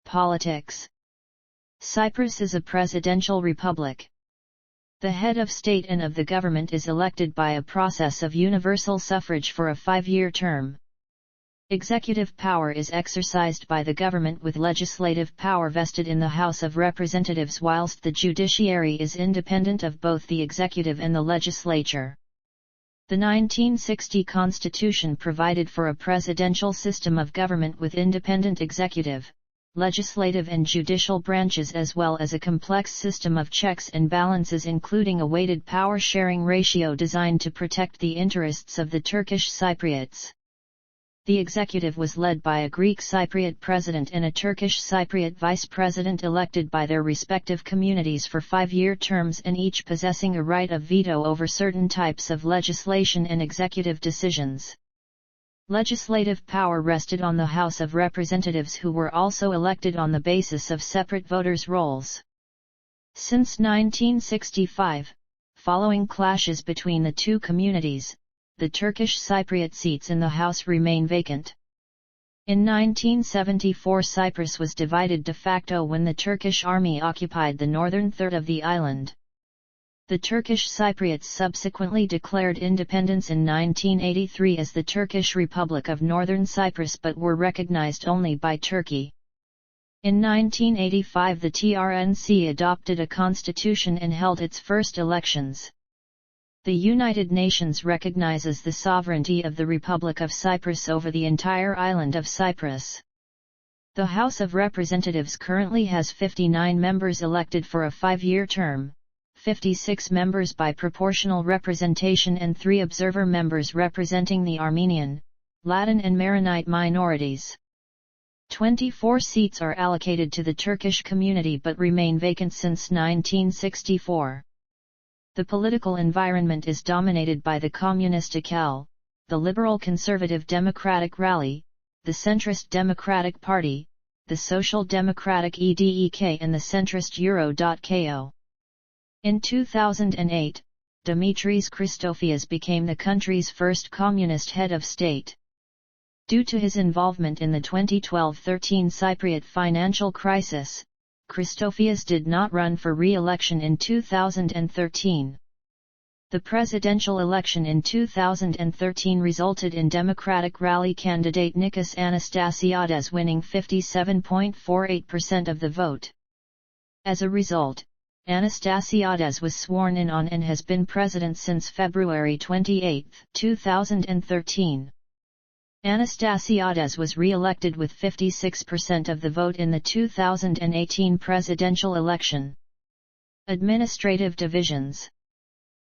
Politics. Cyprus is a presidential republic. The head of state and of the government is elected by a process of universal suffrage for a 5-year term. Executive power is exercised by the government with legislative power vested in the House of Representatives, whilst the judiciary is independent of both the executive and the legislature. The 1960 Constitution provided for a presidential system of government with independent executive, legislative and judicial branches, as well as a complex system of checks and balances including a weighted power-sharing ratio designed to protect the interests of the Turkish Cypriots. The executive was led by a Greek Cypriot president and a Turkish Cypriot vice president elected by their respective communities for 5-year terms, and each possessing a right of veto over certain types of legislation and executive decisions. Legislative power rested on the House of Representatives, who were also elected on the basis of separate voters' rolls. Since 1965, following clashes between the two communities, the Turkish Cypriot seats in the House remain vacant. In 1974 Cyprus was divided de facto when the Turkish army occupied the northern third of the island. The Turkish Cypriots subsequently declared independence in 1983 as the Turkish Republic of Northern Cyprus, but were recognized only by Turkey. In 1985 the TRNC adopted a constitution and held its first elections. The United Nations recognizes the sovereignty of the Republic of Cyprus over the entire island of Cyprus. The House of Representatives currently has 59 members elected for a 5-year term. 56 members by proportional representation and 3 observer members representing the Armenian, Latin and Maronite minorities. 24 seats are allocated to the Turkish community but remain vacant since 1964. The political environment is dominated by the Communist AKEL, the Liberal Conservative Democratic Rally, the Centrist Democratic Party, the Social Democratic EDEK and the centrist Euro.ko. In 2008, Dimitris Christofias became the country's first communist head of state. Due to his involvement in the 2012-13 Cypriot financial crisis, Christofias did not run for re-election in 2013. The presidential election in 2013 resulted in Democratic rally candidate Nikos Anastasiades winning 57.48% of the vote. As a result, Anastasiades was sworn in on and has been president since February 28, 2013. Anastasiades was re-elected with 56% of the vote in the 2018 presidential election. Administrative divisions.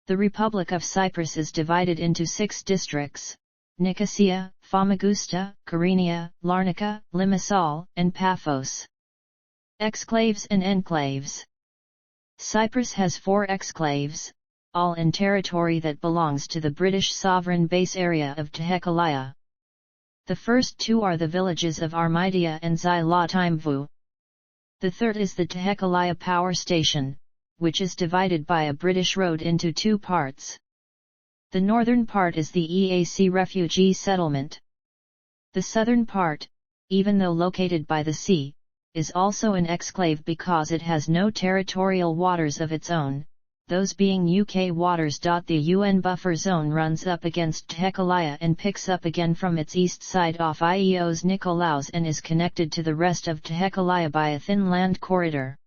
The Republic of Cyprus is divided into 6 districts: Nicosia, Famagusta, Kyrenia, Larnaca, Limassol, and Paphos. Exclaves and enclaves. Cyprus has 4 exclaves, all in territory that belongs to the British sovereign base area of Tehekkalia. The first 2 are the villages of Armidia and Zylotimvu. The third is the Tehekkalia power station, which is divided by a British road into 2 parts. The northern part is the EAC refugee settlement. The southern part, even though located by the sea, is also an exclave because it has no territorial waters of its own, those being UK waters. The UN buffer zone runs up against Tehekkalia and picks up again from its east side off Ios Nikolaos and is connected to the rest of Tehekkalia by a thin land corridor.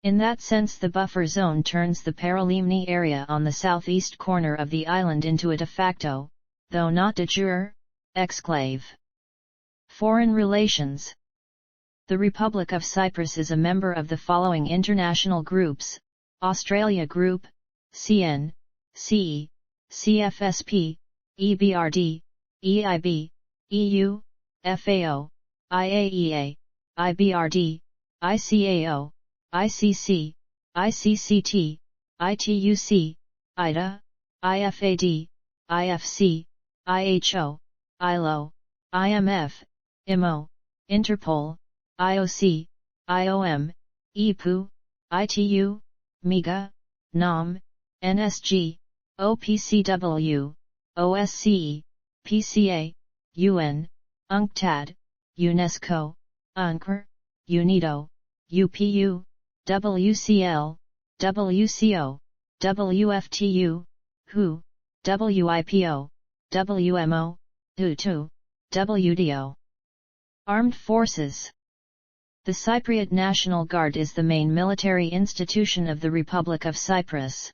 In that sense, the buffer zone turns the Paralimni area on the southeast corner of the island into a de facto, though not de jure, exclave. Foreign relations. The Republic of Cyprus is a member of the following international groups: Australia Group, CN, CE, CFSP, EBRD, EIB, EU, FAO, IAEA, IBRD, ICAO, ICC, ICCT, ITUC, IDA, IFAD, IFC, IHO, ILO, IMF, IMO, Interpol, IOC, IOM, IPU, ITU, MIGA, NOM, NSG, OPCW, OSCE, PCA, UN, UNCTAD, UNESCO, UNCR, UNIDO, UPU, WCL, WCO, WFTU, WHO, WIPO, WMO, WHO, WDO. Armed Forces. The Cypriot National Guard is the main military institution of the Republic of Cyprus.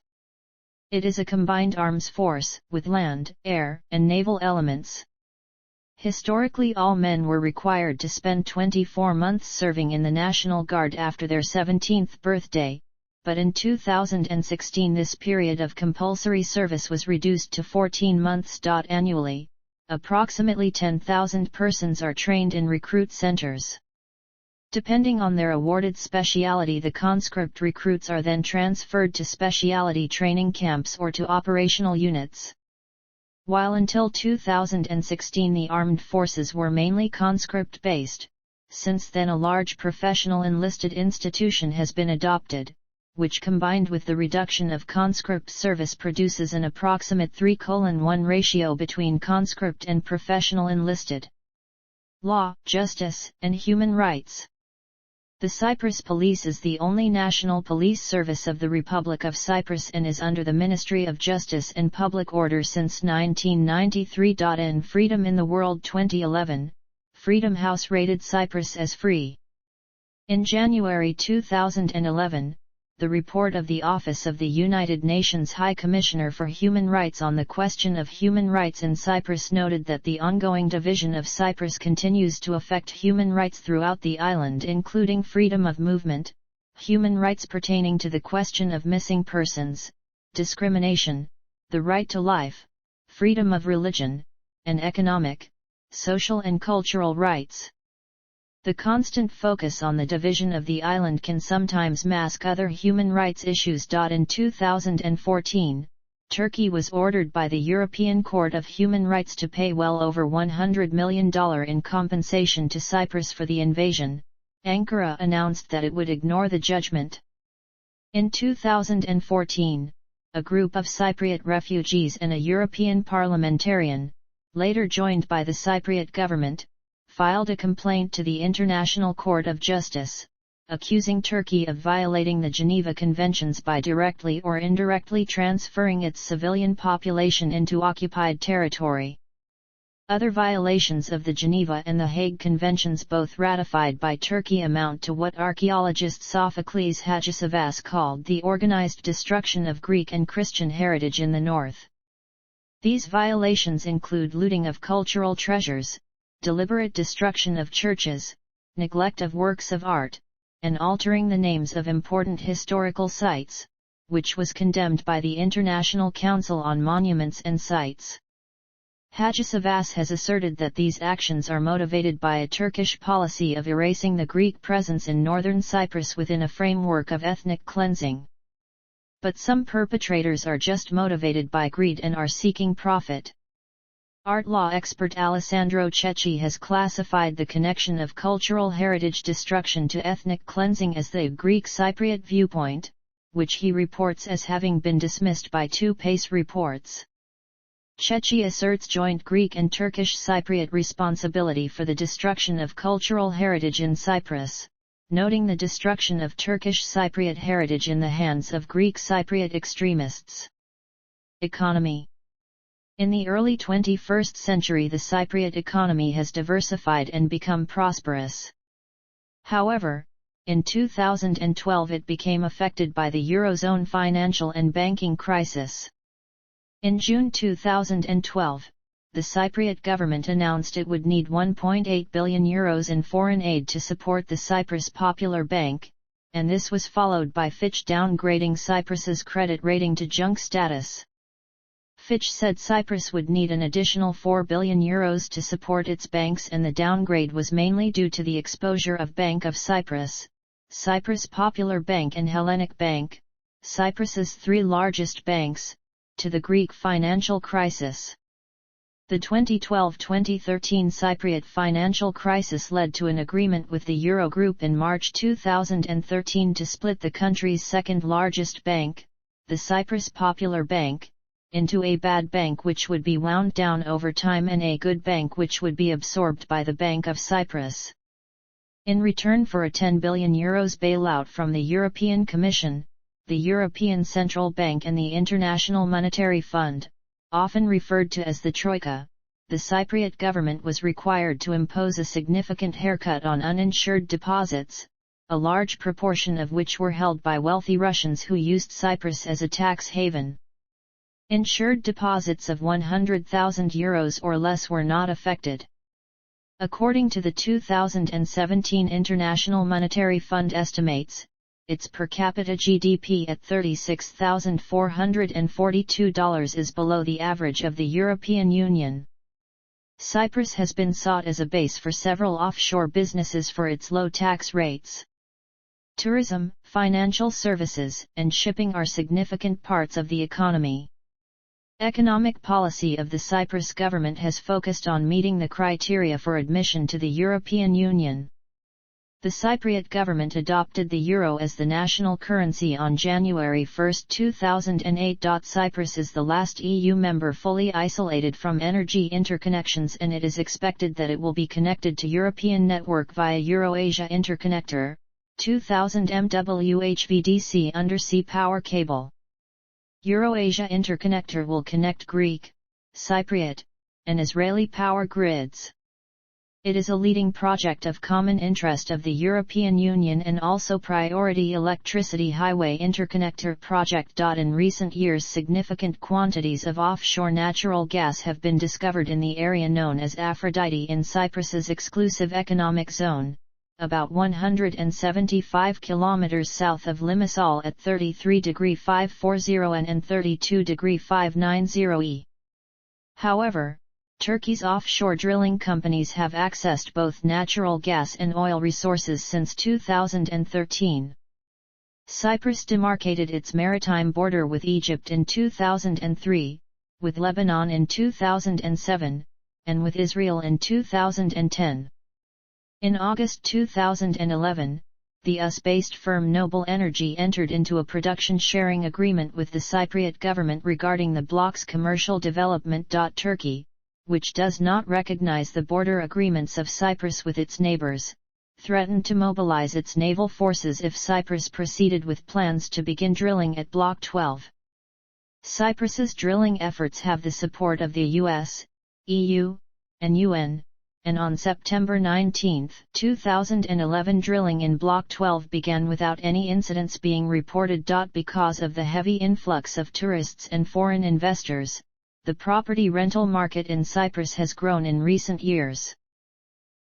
It is a combined arms force, with land, air, and naval elements. Historically, all men were required to spend 24 months serving in the National Guard after their 17th birthday, but in 2016 this period of compulsory service was reduced to 14 months. Annually, approximately 10,000 persons are trained in recruit centers. Depending on their awarded speciality, the conscript recruits are then transferred to speciality training camps or to operational units. While until 2016 the armed forces were mainly conscript-based, since then a large professional enlisted institution has been adopted, which combined with the reduction of conscript service produces an approximate 3:1 ratio between conscript and professional enlisted. Law, justice, and human rights. The Cyprus Police is the only national police service of the Republic of Cyprus and is under the Ministry of Justice and Public Order since 1993. In Freedom in the World 2011, Freedom House rated Cyprus as free. In January 2011, the report of the Office of the United Nations High Commissioner for Human Rights on the question of human rights in Cyprus noted that the ongoing division of Cyprus continues to affect human rights throughout the island, including freedom of movement, human rights pertaining to the question of missing persons, discrimination, the right to life, freedom of religion, and economic, social and cultural rights. The constant focus on the division of the island can sometimes mask other human rights issues. In 2014, Turkey was ordered by the European Court of Human Rights to pay well over $100 million in compensation to Cyprus for the invasion. Ankara announced that it would ignore the judgment. In 2014, a group of Cypriot refugees and a European parliamentarian, later joined by the Cypriot government, filed a complaint to the International Court of Justice, accusing Turkey of violating the Geneva Conventions by directly or indirectly transferring its civilian population into occupied territory. Other violations of the Geneva and the Hague Conventions, both ratified by Turkey, amount to what archaeologist Sophocles Hadjisavvas called the organized destruction of Greek and Christian heritage in the north. These violations include looting of cultural treasures, deliberate destruction of churches, neglect of works of art, and altering the names of important historical sites, which was condemned by the International Council on Monuments and Sites. Hadjisavvas has asserted that these actions are motivated by a Turkish policy of erasing the Greek presence in northern Cyprus within a framework of ethnic cleansing. But some perpetrators are just motivated by greed and are seeking profit. Art law expert Alessandro Cecchi has classified the connection of cultural heritage destruction to ethnic cleansing as the Greek Cypriot viewpoint, which he reports as having been dismissed by two PACE reports. Cecchi asserts joint Greek and Turkish Cypriot responsibility for the destruction of cultural heritage in Cyprus, noting the destruction of Turkish Cypriot heritage in the hands of Greek Cypriot extremists. Economy. In the early 21st century, the Cypriot economy has diversified and become prosperous. However, in 2012 it became affected by the Eurozone financial and banking crisis. In June 2012, the Cypriot government announced it would need €1.8 billion in foreign aid to support the Cyprus Popular Bank, and this was followed by Fitch downgrading Cyprus's credit rating to junk status. Fitch said Cyprus would need an additional €4 billion to support its banks, and the downgrade was mainly due to the exposure of Bank of Cyprus, Cyprus Popular Bank and Hellenic Bank, Cyprus's three largest banks, to the Greek financial crisis. The 2012-2013 Cypriot financial crisis led to an agreement with the Eurogroup in March 2013 to split the country's second-largest bank, the Cyprus Popular Bank, into a bad bank which would be wound down over time and a good bank which would be absorbed by the Bank of Cyprus. In return for a €10 billion bailout from the European Commission, the European Central Bank and the International Monetary Fund, often referred to as the Troika, the Cypriot government was required to impose a significant haircut on uninsured deposits, a large proportion of which were held by wealthy Russians who used Cyprus as a tax haven. Insured deposits of €100,000 or less were not affected. According to the 2017 International Monetary Fund estimates, its per capita GDP at $36,442 is below the average of the European Union. Cyprus has been sought as a base for several offshore businesses for its low tax rates. Tourism, financial services, and shipping are significant parts of the economy. Economic policy of the Cyprus government has focused on meeting the criteria for admission to the European Union. The Cypriot government adopted the euro as the national currency on January 1, 2008. Cyprus is the last EU member fully isolated from energy interconnections, and it is expected that it will be connected to European network via Euro-Asia Interconnector, 2000 MW HVDC undersea power cable. Euro-Asia Interconnector will connect Greek, Cypriot, and Israeli power grids. It is a leading project of common interest of the European Union and also priority electricity highway interconnector project. In recent years, significant quantities of offshore natural gas have been discovered in the area known as Aphrodite in Cyprus's exclusive economic zone, about 175 kilometers south of Limassol at 33°540 and 32°590 E. However, Turkey's offshore drilling companies have accessed both natural gas and oil resources since 2013. Cyprus demarcated its maritime border with Egypt in 2003, with Lebanon in 2007, and with Israel in 2010. In August 2011, the US-based firm Noble Energy entered into a production sharing agreement with the Cypriot government regarding the bloc's commercial development. Turkey, which does not recognize the border agreements of Cyprus with its neighbors, threatened to mobilize its naval forces if Cyprus proceeded with plans to begin drilling at Block 12. Cyprus's drilling efforts have the support of the US, EU, and UN, and on September 19, 2011 drilling in Block 12 began without any incidents being reported. Because of the heavy influx of tourists and foreign investors, the property rental market in Cyprus has grown in recent years.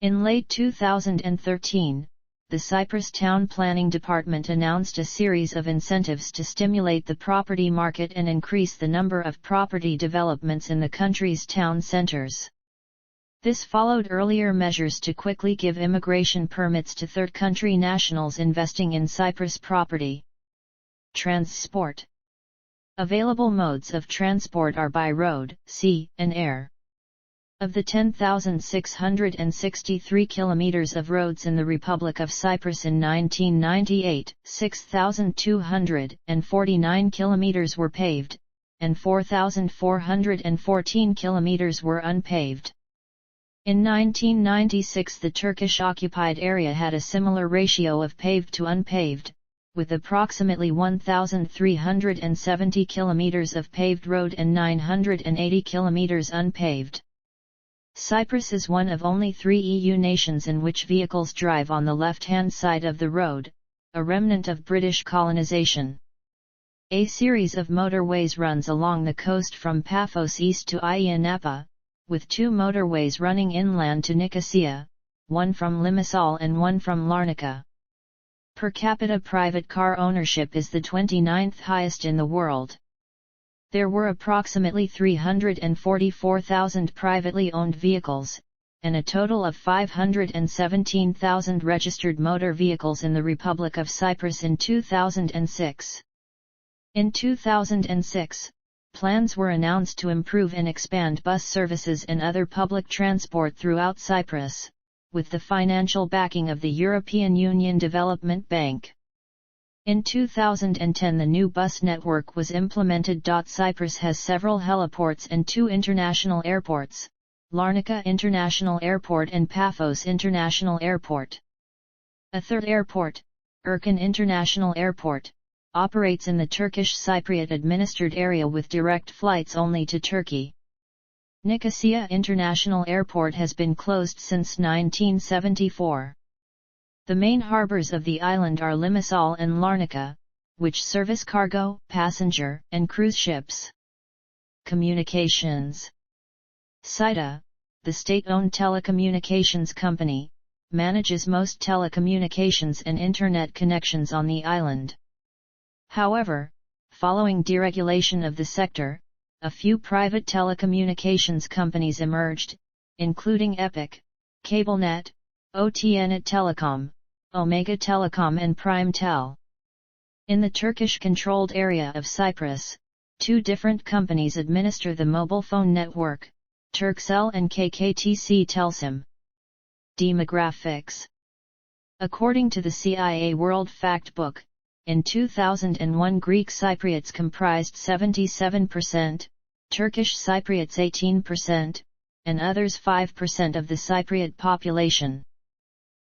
In late 2013, the Cyprus Town Planning Department announced a series of incentives to stimulate the property market and increase the number of property developments in the country's town centers. This followed earlier measures to quickly give immigration permits to third country nationals investing in Cyprus property. Transport. Available modes of transport are by road, sea, and air. Of the 10,663 kilometers of roads in the Republic of Cyprus in 1998, 6,249 kilometers were paved, and 4,414 kilometers were unpaved. In 1996 the Turkish-occupied area had a similar ratio of paved to unpaved, with approximately 1,370 kilometers of paved road and 980 kilometers unpaved. Cyprus is one of only 3 EU nations in which vehicles drive on the left-hand side of the road, a remnant of British colonization. A series of motorways runs along the coast from Paphos east to Ayia Napa, with 2 motorways running inland to Nicosia, one from Limassol and one from Larnaca. Per capita private car ownership is the 29th highest in the world. There were approximately 344,000 privately owned vehicles, and a total of 517,000 registered motor vehicles in the Republic of Cyprus in 2006. In 2006, plans were announced to improve and expand bus services and other public transport throughout Cyprus, with the financial backing of the European Union Development Bank. In 2010 the new bus network was implemented. Cyprus has several heliports and 2 international airports, Larnaca International Airport and Paphos International Airport. A third airport, Erkan International Airport, operates in the Turkish Cypriot-administered area with direct flights only to Turkey. Nicosia International Airport has been closed since 1974. The main harbors of the island are Limassol and Larnaca, which service cargo, passenger, and cruise ships. Communications. SITA, the state-owned telecommunications company, manages most telecommunications and internet connections on the island. However, following deregulation of the sector, a few private telecommunications companies emerged, including Epic, CableNet, OTNet Telecom, Omega Telecom and PrimeTel. In the Turkish-controlled area of Cyprus, 2 different companies administer the mobile phone network, Turkcell and KKTC Telsim. Demographics. According to the CIA World Factbook, in 2001 Greek Cypriots comprised 77%, Turkish Cypriots 18%, and others 5% of the Cypriot population.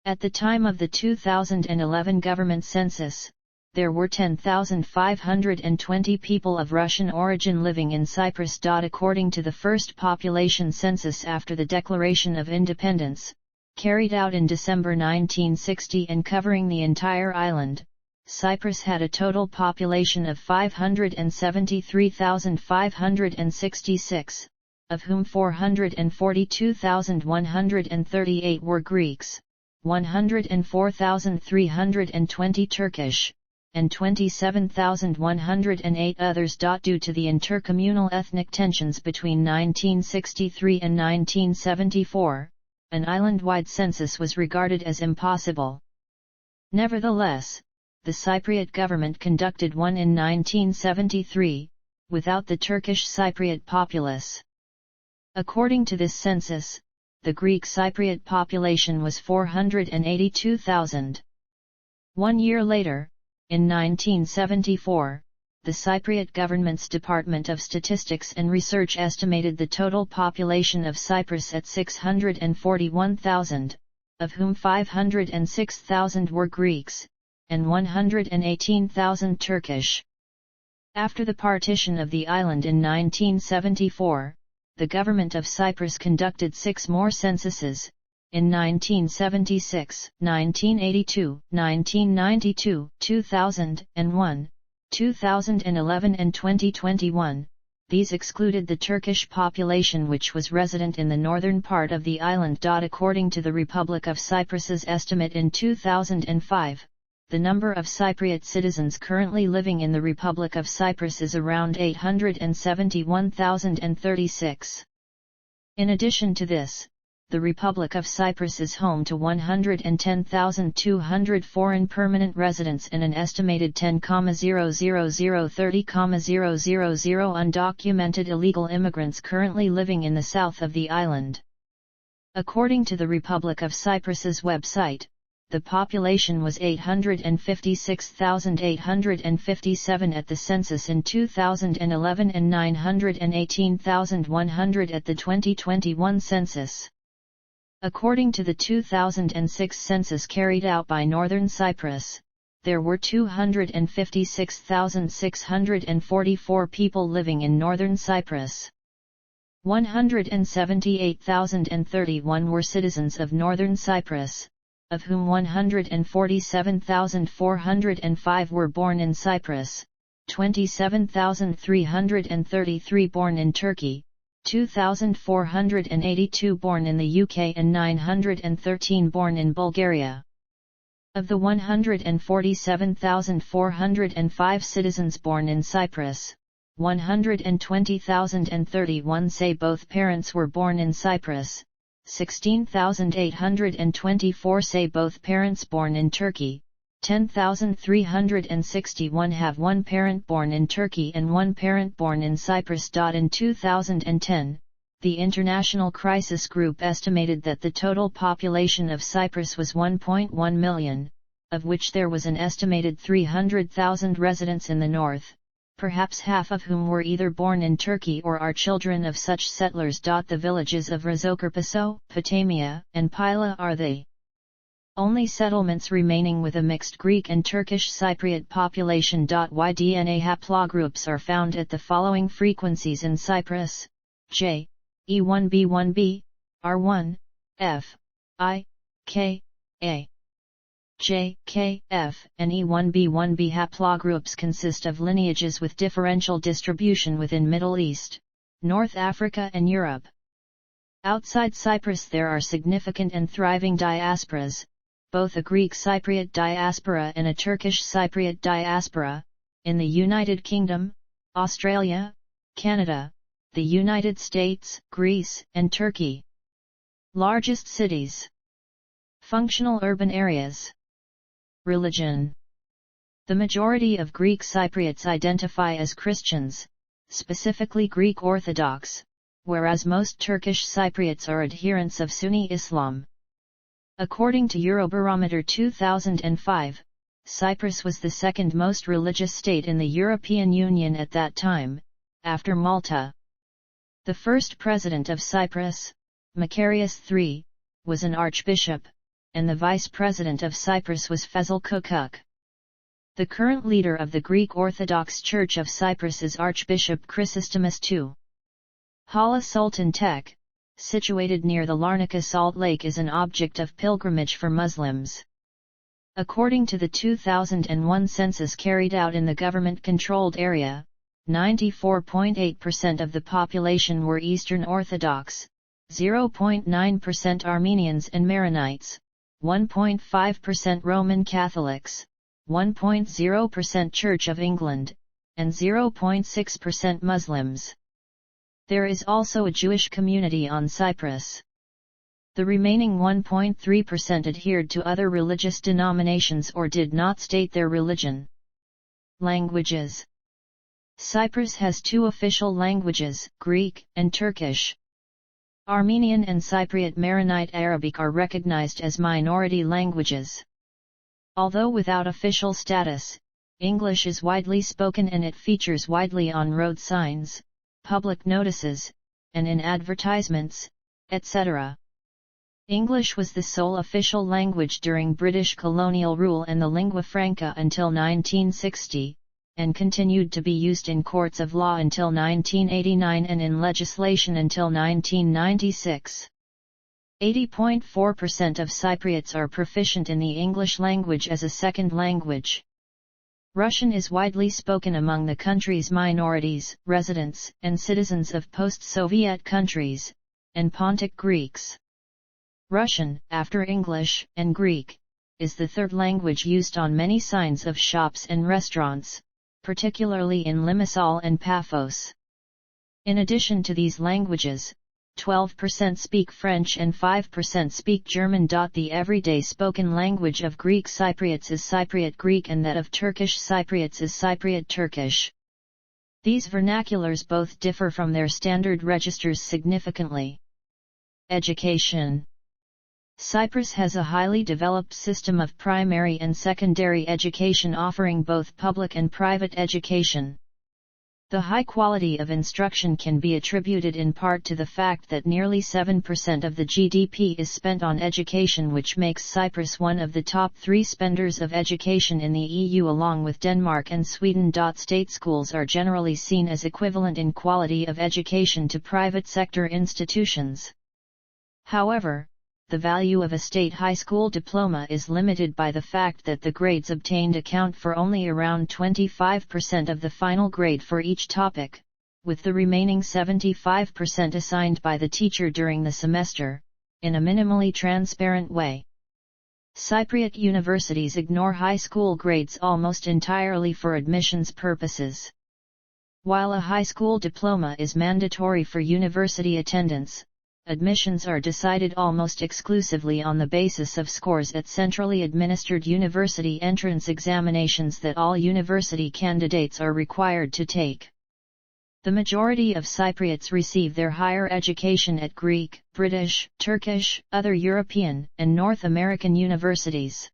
At the time of the 2011 government census, there were 10,520 people of Russian origin living in Cyprus. According to the first population census after the Declaration of Independence, carried out in December 1960 and covering the entire island, Cyprus had a total population of 573,566, of whom 442,138 were Greeks, 104,320 Turkish, and 27,108 others. Due to the intercommunal ethnic tensions between 1963 and 1974, an island-wide census was regarded as impossible. Nevertheless, the Cypriot government conducted one in 1973, without the Turkish Cypriot populace. According to this census, the Greek Cypriot population was 482,000. 1 year later, in 1974, the Cypriot government's Department of Statistics and Research estimated the total population of Cyprus at 641,000, of whom 506,000 were Greeks, and 118,000 Turkish. After the partition of the island in 1974, the government of Cyprus conducted 6 more censuses, in 1976, 1982, 1992, 2001, 2011 and 2021. These excluded the Turkish population which was resident in the northern part of the island. According to the Republic of Cyprus's estimate in 2005, the number of Cypriot citizens currently living in the Republic of Cyprus is around 871,036. In addition to this, the Republic of Cyprus is home to 110,200 foreign permanent residents and an estimated 10,030,000 undocumented illegal immigrants currently living in the south of the island. According to the Republic of Cyprus's website, the population was 856,857 at the census in 2011 and 918,100 at the 2021 census. According to the 2006 census carried out by Northern Cyprus, there were 256,644 people living in Northern Cyprus. 178,031 were citizens of Northern Cyprus, of whom 147,405 were born in Cyprus, 27,333 born in Turkey, 2,482 born in the UK and 913 born in Bulgaria. Of the 147,405 citizens born in Cyprus, 120,031 say both parents were born in Cyprus, 16,824 say both parents born in Turkey, 10,361 have one parent born in Turkey and one parent born in Cyprus. In 2010, the International Crisis Group estimated that the total population of Cyprus was 1.1 million, of which there was an estimated 300,000 residents in the north, perhaps half of whom were either born in Turkey or are children of such settlers. The villages of Rizokirpiso, Potamia, and Pila are the only settlements remaining with a mixed Greek and Turkish Cypriot population. Y-DNA haplogroups are found at the following frequencies in Cyprus: J, E1b1b, R1, F, I, K, A. J, K, F, and E1b1b haplogroups consist of lineages with differential distribution within Middle East, North Africa and Europe. Outside Cyprus there are significant and thriving diasporas, both a Greek Cypriot diaspora and a Turkish Cypriot diaspora, in the United Kingdom, Australia, Canada, the United States, Greece, and Turkey. Largest cities. Functional urban areas. Religion. The majority of Greek Cypriots identify as Christians, specifically Greek Orthodox, whereas most Turkish Cypriots are adherents of Sunni Islam. According to Eurobarometer 2005, Cyprus was the second most religious state in the European Union at that time, after Malta. The first president of Cyprus, Macarius III, was an archbishop, and the vice president of Cyprus was Fezul Kukuk. The current leader of the Greek Orthodox Church of Cyprus is Archbishop Chrysostomus II. Hala Sultan Tek, situated near the Larnaca Salt Lake, is an object of pilgrimage for Muslims. According to the 2001 census carried out in the government-controlled area, 94.8% of the population were Eastern Orthodox, 0.9% Armenians and Maronites, 1.5% Roman Catholics, 1.0% Church of England, and 0.6% Muslims. There is also a Jewish community on Cyprus. The remaining 1.3% adhered to other religious denominations or did not state their religion. Languages. Cyprus has 2 official languages, Greek and Turkish. Armenian and Cypriot Maronite Arabic are recognized as minority languages. Although without official status, English is widely spoken and it features widely on road signs, public notices, and in advertisements, etc. English was the sole official language during British colonial rule and the lingua franca until 1960, and continued to be used in courts of law until 1989 and in legislation until 1996. 80.4% of Cypriots are proficient in the English language as a second language. Russian is widely spoken among the country's minorities, residents, and citizens of post-Soviet countries, and Pontic Greeks. Russian, after English and Greek, is the third language used on many signs of shops and restaurants, particularly in Limassol and Paphos. In addition to these languages, 12% speak French and 5% speak German. The everyday spoken language of Greek Cypriots is Cypriot Greek and that of Turkish Cypriots is Cypriot Turkish. These vernaculars both differ from their standard registers significantly. Education. Cyprus has a highly developed system of primary and secondary education offering both public and private education. The high quality of instruction can be attributed in part to the fact that nearly 7% of the GDP is spent on education, which makes Cyprus one of the top 3 spenders of education in the EU along with Denmark and Sweden. State schools are generally seen as equivalent in quality of education to private sector institutions. However, the value of a state high school diploma is limited by the fact that the grades obtained account for only around 25% of the final grade for each topic, with the remaining 75% assigned by the teacher during the semester, in a minimally transparent way. Cypriot universities ignore high school grades almost entirely for admissions purposes. While a high school diploma is mandatory for university attendance, admissions are decided almost exclusively on the basis of scores at centrally administered university entrance examinations that all university candidates are required to take. The majority of Cypriots receive their higher education at Greek, British, Turkish, other European, and North American universities.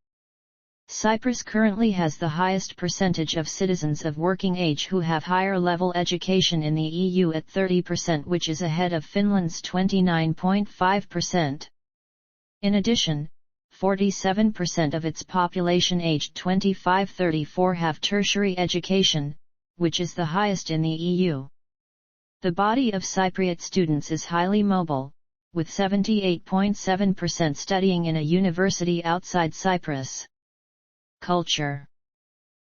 Cyprus currently has the highest percentage of citizens of working age who have higher level education in the EU at 30%, which is ahead of Finland's 29.5%. In addition, 47% of its population aged 25-34 have tertiary education, which is the highest in the EU. The body of Cypriot students is highly mobile, with 78.7% studying in a university outside Cyprus. Culture.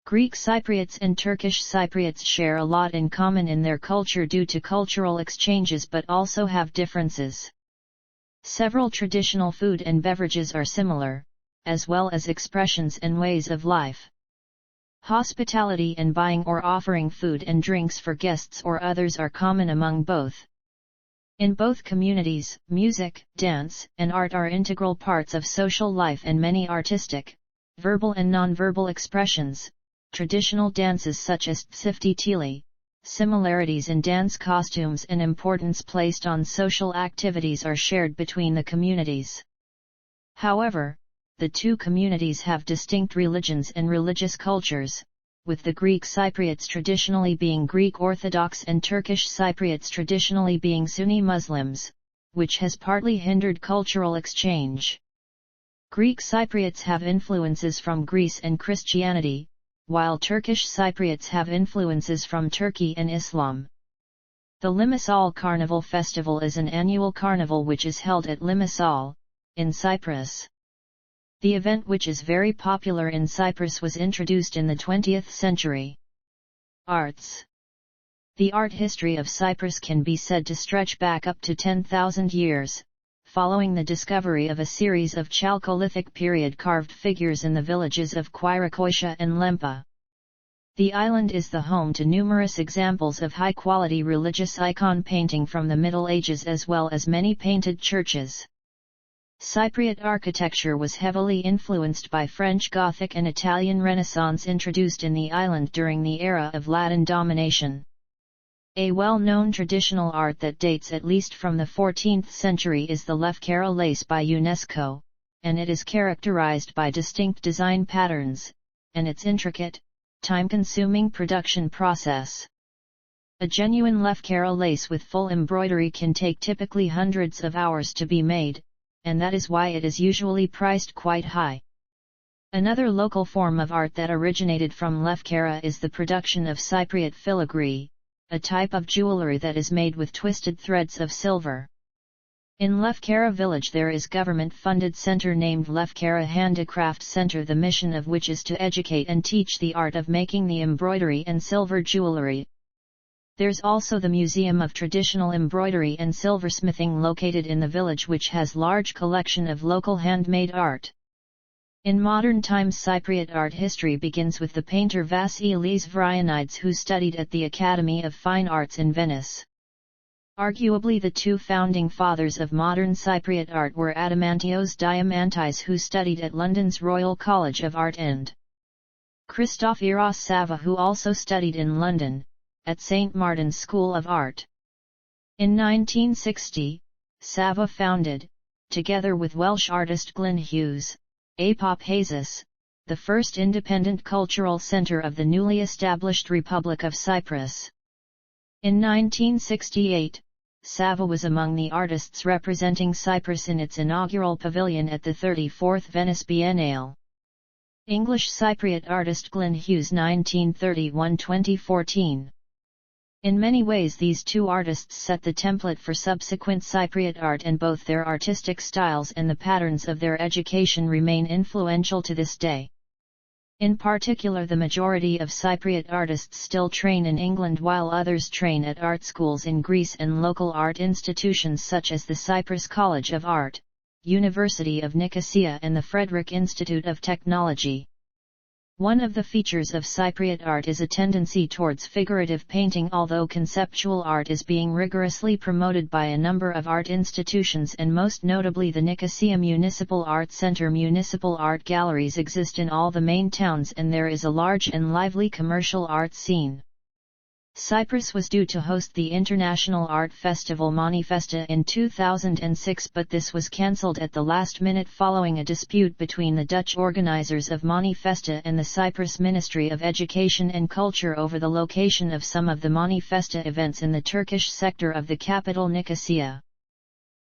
Greek Cypriots and Turkish Cypriots share a lot in common in their culture due to cultural exchanges, but also have differences. Several traditional food and beverages are similar, as well as expressions and ways of life. Hospitality and buying or offering food and drinks for guests or others are common among both. In both communities, music, dance, and art are integral parts of social life, and many artistic, verbal and non-verbal expressions, traditional dances such as tsiftitili, similarities in dance costumes and importance placed on social activities are shared between the communities. However, the two communities have distinct religions and religious cultures, with the Greek Cypriots traditionally being Greek Orthodox and Turkish Cypriots traditionally being Sunni Muslims, which has partly hindered cultural exchange. Greek Cypriots have influences from Greece and Christianity, while Turkish Cypriots have influences from Turkey and Islam. The Limassol Carnival Festival is an annual carnival which is held at Limassol, in Cyprus. The event, which is very popular in Cyprus, was introduced in the 20th century. Arts. The art history of Cyprus can be said to stretch back up to 10,000 years. Following the discovery of a series of Chalcolithic period carved figures in the villages of Kyriakoitia and Lempa. The island is the home to numerous examples of high-quality religious icon painting from the Middle Ages, as well as many painted churches. Cypriot architecture was heavily influenced by French Gothic and Italian Renaissance introduced in the island during the era of Latin domination. A well-known traditional art that dates at least from the 14th century is the Lefkara lace by UNESCO, and it is characterized by distinct design patterns, and its intricate, time-consuming production process. A genuine Lefkara lace with full embroidery can take typically hundreds of hours to be made, and that is why it is usually priced quite high. Another local form of art that originated from Lefkara is the production of Cypriot filigree, a type of jewelry that is made with twisted threads of silver. In Lefkara village there is government-funded center named Lefkara Handicraft Center, the mission of which is to educate and teach the art of making the embroidery and silver jewelry. There's also the Museum of Traditional Embroidery and Silversmithing located in the village, which has large collection of local handmade art. In modern times, Cypriot art history begins with the painter Vasilis Vryanides, who studied at the Academy of Fine Arts in Venice. Arguably the two founding fathers of modern Cypriot art were Adamantios Diamantis, who studied at London's Royal College of Art, and Christopheros Sava, who also studied in London, at St. Martin's School of Art. In 1960, Sava founded, together with Welsh artist Glyn Hughes, Apop Hazes, the first independent cultural centre of the newly established Republic of Cyprus. In 1968, Sava was among the artists representing Cyprus in its inaugural pavilion at the 34th Venice Biennale. English Cypriot artist Glyn Hughes 1931–2014. In many ways these two artists set the template for subsequent Cypriot art, and both their artistic styles and the patterns of their education remain influential to this day. In particular, the majority of Cypriot artists still train in England, while others train at art schools in Greece and local art institutions such as the Cyprus College of Art, University of Nicosia and the Frederick Institute of Technology. One of the features of Cypriot art is a tendency towards figurative painting, although conceptual art is being rigorously promoted by a number of art institutions, and most notably the Nicosia Municipal Art Center. Municipal art galleries exist in all the main towns, and there is a large and lively commercial art scene. Cyprus was due to host the International Art Festival Manifesta in 2006, but this was cancelled at the last minute following a dispute between the Dutch organizers of Manifesta and the Cyprus Ministry of Education and Culture over the location of some of the Manifesta events in the Turkish sector of the capital Nicosia.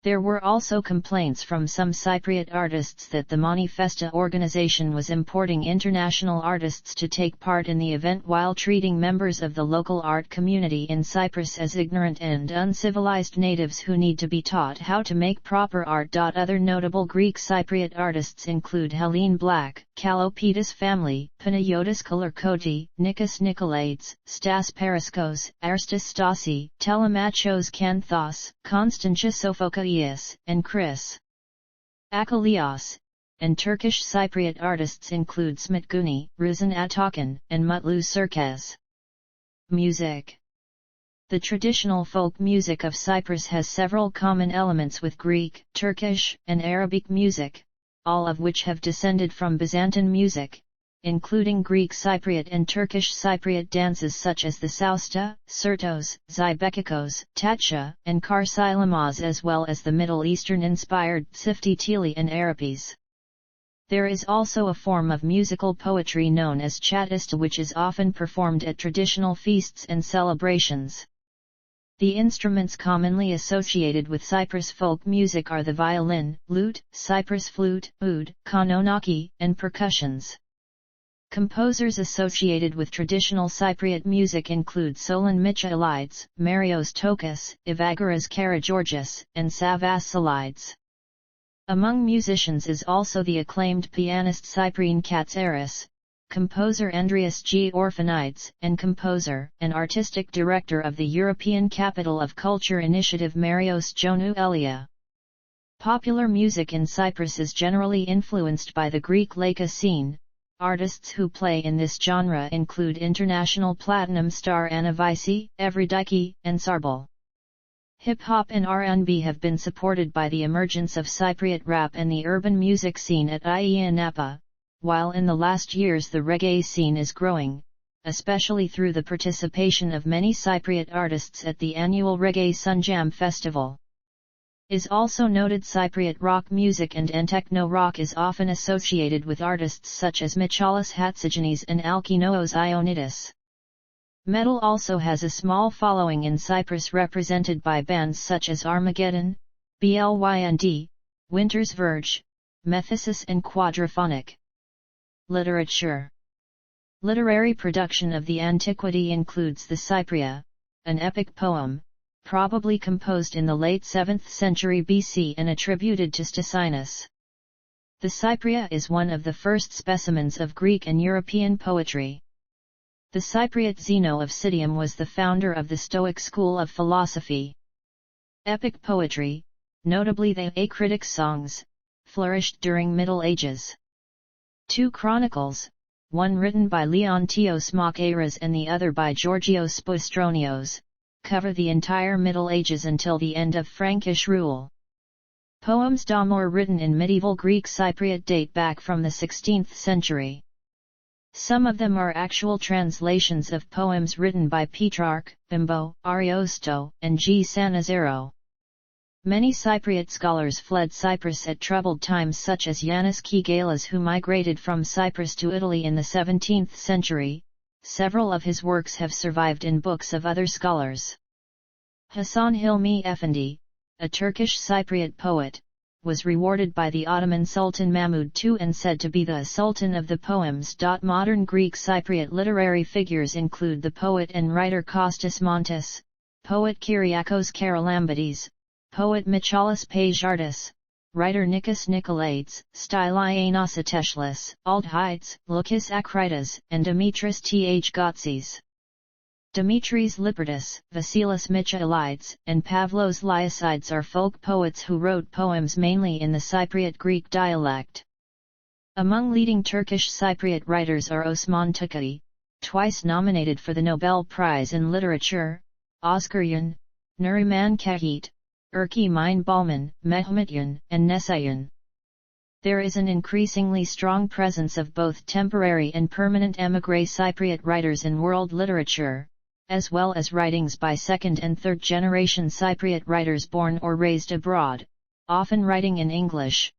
There were also complaints from some Cypriot artists that the Manifesta organization was importing international artists to take part in the event while treating members of the local art community in Cyprus as ignorant and uncivilized natives who need to be taught how to make proper art. Other notable Greek Cypriot artists include Helene Black, Kalopetis family, Panayotis Kalerkoti, Nikos Nikolaides, Stas Periskos, Aristos Stasi, Telemachos Kanthos, Constantia Sophokaios, and Chris Akelios, and Turkish Cypriot artists include Smit Guni, Ruzan Atakan, and Mutlu Sirkez. Music. The traditional folk music of Cyprus has several common elements with Greek, Turkish, and Arabic music, all of which have descended from Byzantine music, including Greek Cypriot and Turkish Cypriot dances such as the Sausta, Sirtos, Zybekikos, Tatsha, and Karsilamaz, as well as the Middle Eastern-inspired Sifti Tili and Arapis. There is also a form of musical poetry known as Chatista, which is often performed at traditional feasts and celebrations. The instruments commonly associated with Cyprus folk music are the violin, lute, Cyprus flute, oud, kononaki, and percussions. Composers associated with traditional Cypriot music include Solon Michaelides, Marios Tokas, Evagouras Karageorgis, and Savas Salides. Among musicians is also the acclaimed pianist Cyprian Katsaris, composer Andreas G. Orphanides, and composer and artistic director of the European Capital of Culture Initiative Marios Jonu Elia. Popular music in Cyprus is generally influenced by the Greek Laika scene. Artists who play in this genre include international platinum star Anna Visi, Evridiki, and Sarbal. Hip-hop and R&B have been supported by the emergence of Cypriot rap and the urban music scene at Ayia Napa, while in the last years the reggae scene is growing, especially through the participation of many Cypriot artists at the annual Reggae Sunjam Festival. Is also noted Cypriot rock music, and techno rock is often associated with artists such as Michalis Hatzigenes and Alkinoos Ioannidis. Metal also has a small following in Cyprus, represented by bands such as Armageddon, BLYND, Winter's Verge, Methesis and Quadraphonic. Literature. Literary production of the antiquity includes the Cypria, an epic poem, probably composed in the late 7th century BC and attributed to Stesinas. The Cypria is one of the first specimens of Greek and European poetry. The Cypriot Zeno of Citium was the founder of the Stoic school of philosophy. Epic poetry, notably the acritic songs, flourished during Middle Ages. Two chronicles, one written by Leontios Machaeras and the other by Georgios Spoistronios, cover the entire Middle Ages until the end of Frankish rule. Poems d'Amour written in medieval Greek Cypriot date back from the 16th century. Some of them are actual translations of poems written by Petrarch, Bimbo, Ariosto, and G. Sannazaro. Many Cypriot scholars fled Cyprus at troubled times, such as Yanis Kigalas, who migrated from Cyprus to Italy in the 17th century. Several of his works have survived in books of other scholars. Hasan Hilmi Efendi, a Turkish Cypriot poet, was rewarded by the Ottoman Sultan Mahmud II and said to be the Sultan of the poems. Modern Greek Cypriot literary figures include the poet and writer Kostas Montis, poet Kyriakos Karalambidis, poet Michalis Pajartis, writer Nikos Nikolaides, Stylianos Ateshlis, Aldhites, Lukis Akritas, and Dimitris Th Dimitris Lipertis, Vasilis Michaelides, and Pavlos Lyasides are folk poets who wrote poems mainly in the Cypriot Greek dialect. Among leading Turkish Cypriot writers are Osman Tukay, twice nominated for the Nobel Prize in Literature, Oscaryan, Nuriman Kahit, Erki Mine Balman, Mehmetyan, and Nesayan. There is an increasingly strong presence of both temporary and permanent émigré Cypriot writers in world literature, as well as writings by second and third generation Cypriot writers born or raised abroad, often writing in English.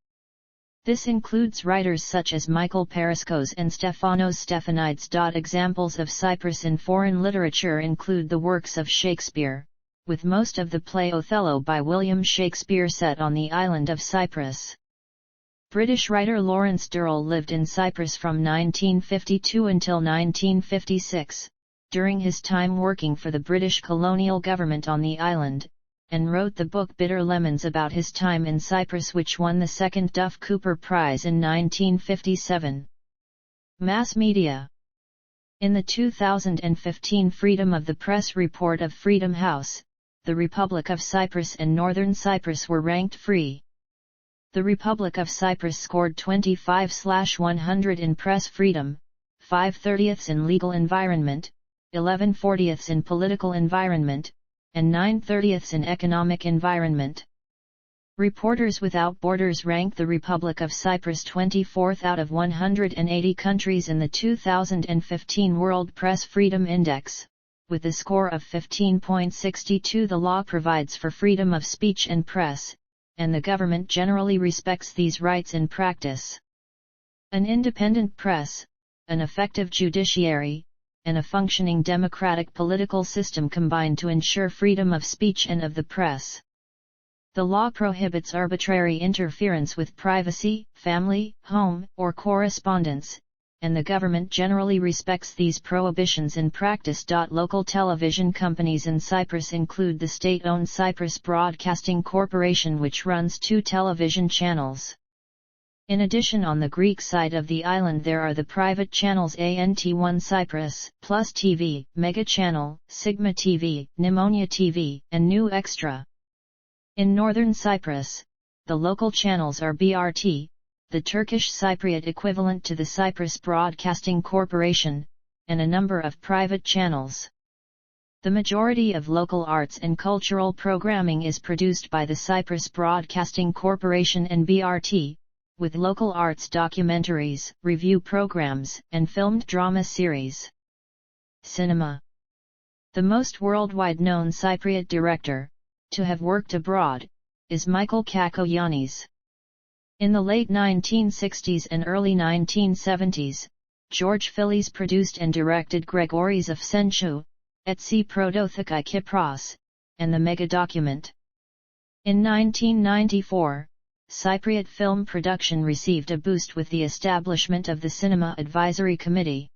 This includes writers such as Michael Paraskos and Stefanos Stefanides. Examples of Cyprus in foreign literature include the works of Shakespeare, with most of the play Othello by William Shakespeare set on the island of Cyprus. British writer Lawrence Durrell lived in Cyprus from 1952 until 1956, during his time working for the British colonial government on the island, and wrote the book Bitter Lemons about his time in Cyprus, which won the second Duff Cooper Prize in 1957. Mass media. In the 2015 Freedom of the Press report of Freedom House, the Republic of Cyprus and Northern Cyprus were ranked free. The Republic of Cyprus scored 25/100 in press freedom, 5/30 in legal environment, 11/40 in political environment, and 9/30 in economic environment. Reporters Without Borders ranked the Republic of Cyprus 24th out of 180 countries in the 2015 World Press Freedom Index. With a score of 15.62, the law provides for freedom of speech and press, and the government generally respects these rights in practice. An independent press, an effective judiciary, and a functioning democratic political system combine to ensure freedom of speech and of the press. The law prohibits arbitrary interference with privacy, family, home, or correspondence, and the government generally respects these prohibitions in practice. Local television companies in Cyprus include the state-owned Cyprus Broadcasting Corporation, which runs 2 television channels. In addition, on the Greek side of the island there are the private channels ANT1 Cyprus, Plus TV, Mega Channel, Sigma TV, Pneumonia TV, and New Extra. In northern Cyprus, the local channels are BRT, the Turkish Cypriot equivalent to the Cyprus Broadcasting Corporation, and a number of private channels. The majority of local arts and cultural programming is produced by the Cyprus Broadcasting Corporation and BRT, with local arts documentaries, review programs, and filmed drama series. Cinema. The most worldwide known Cypriot director to have worked abroad is Michael Kakoyannis. In the late 1960s and early 1970s, George Philis produced and directed Gregoris of Senchu, Etsi Prodothaki Kypros, and the Mega Document. In 1994, Cypriot film production received a boost with the establishment of the Cinema Advisory Committee.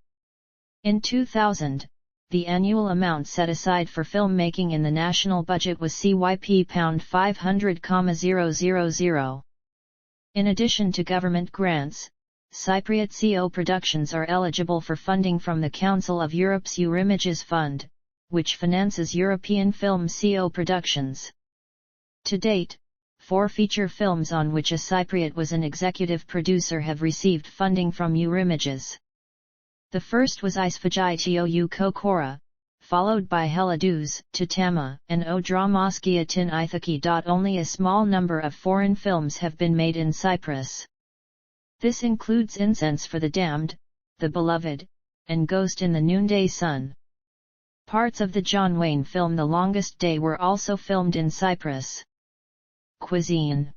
In 2000, the annual amount set aside for filmmaking in the national budget was CYP £500,000. In addition to government grants, Cypriot CO productions are eligible for funding from the Council of Europe's Eurimages Fund, which finances European film CO productions. To date, 4 feature films on which a Cypriot was an executive producer have received funding from Eurimages. The first was Isfajaitou Kokora, followed by Heladuz, Tatama, and O Dramaskia Tin Ithaki. Only a small number of foreign films have been made in Cyprus. This includes Incense for the Damned, The Beloved, and Ghost in the Noonday Sun. Parts of the John Wayne film The Longest Day were also filmed in Cyprus. Cuisine.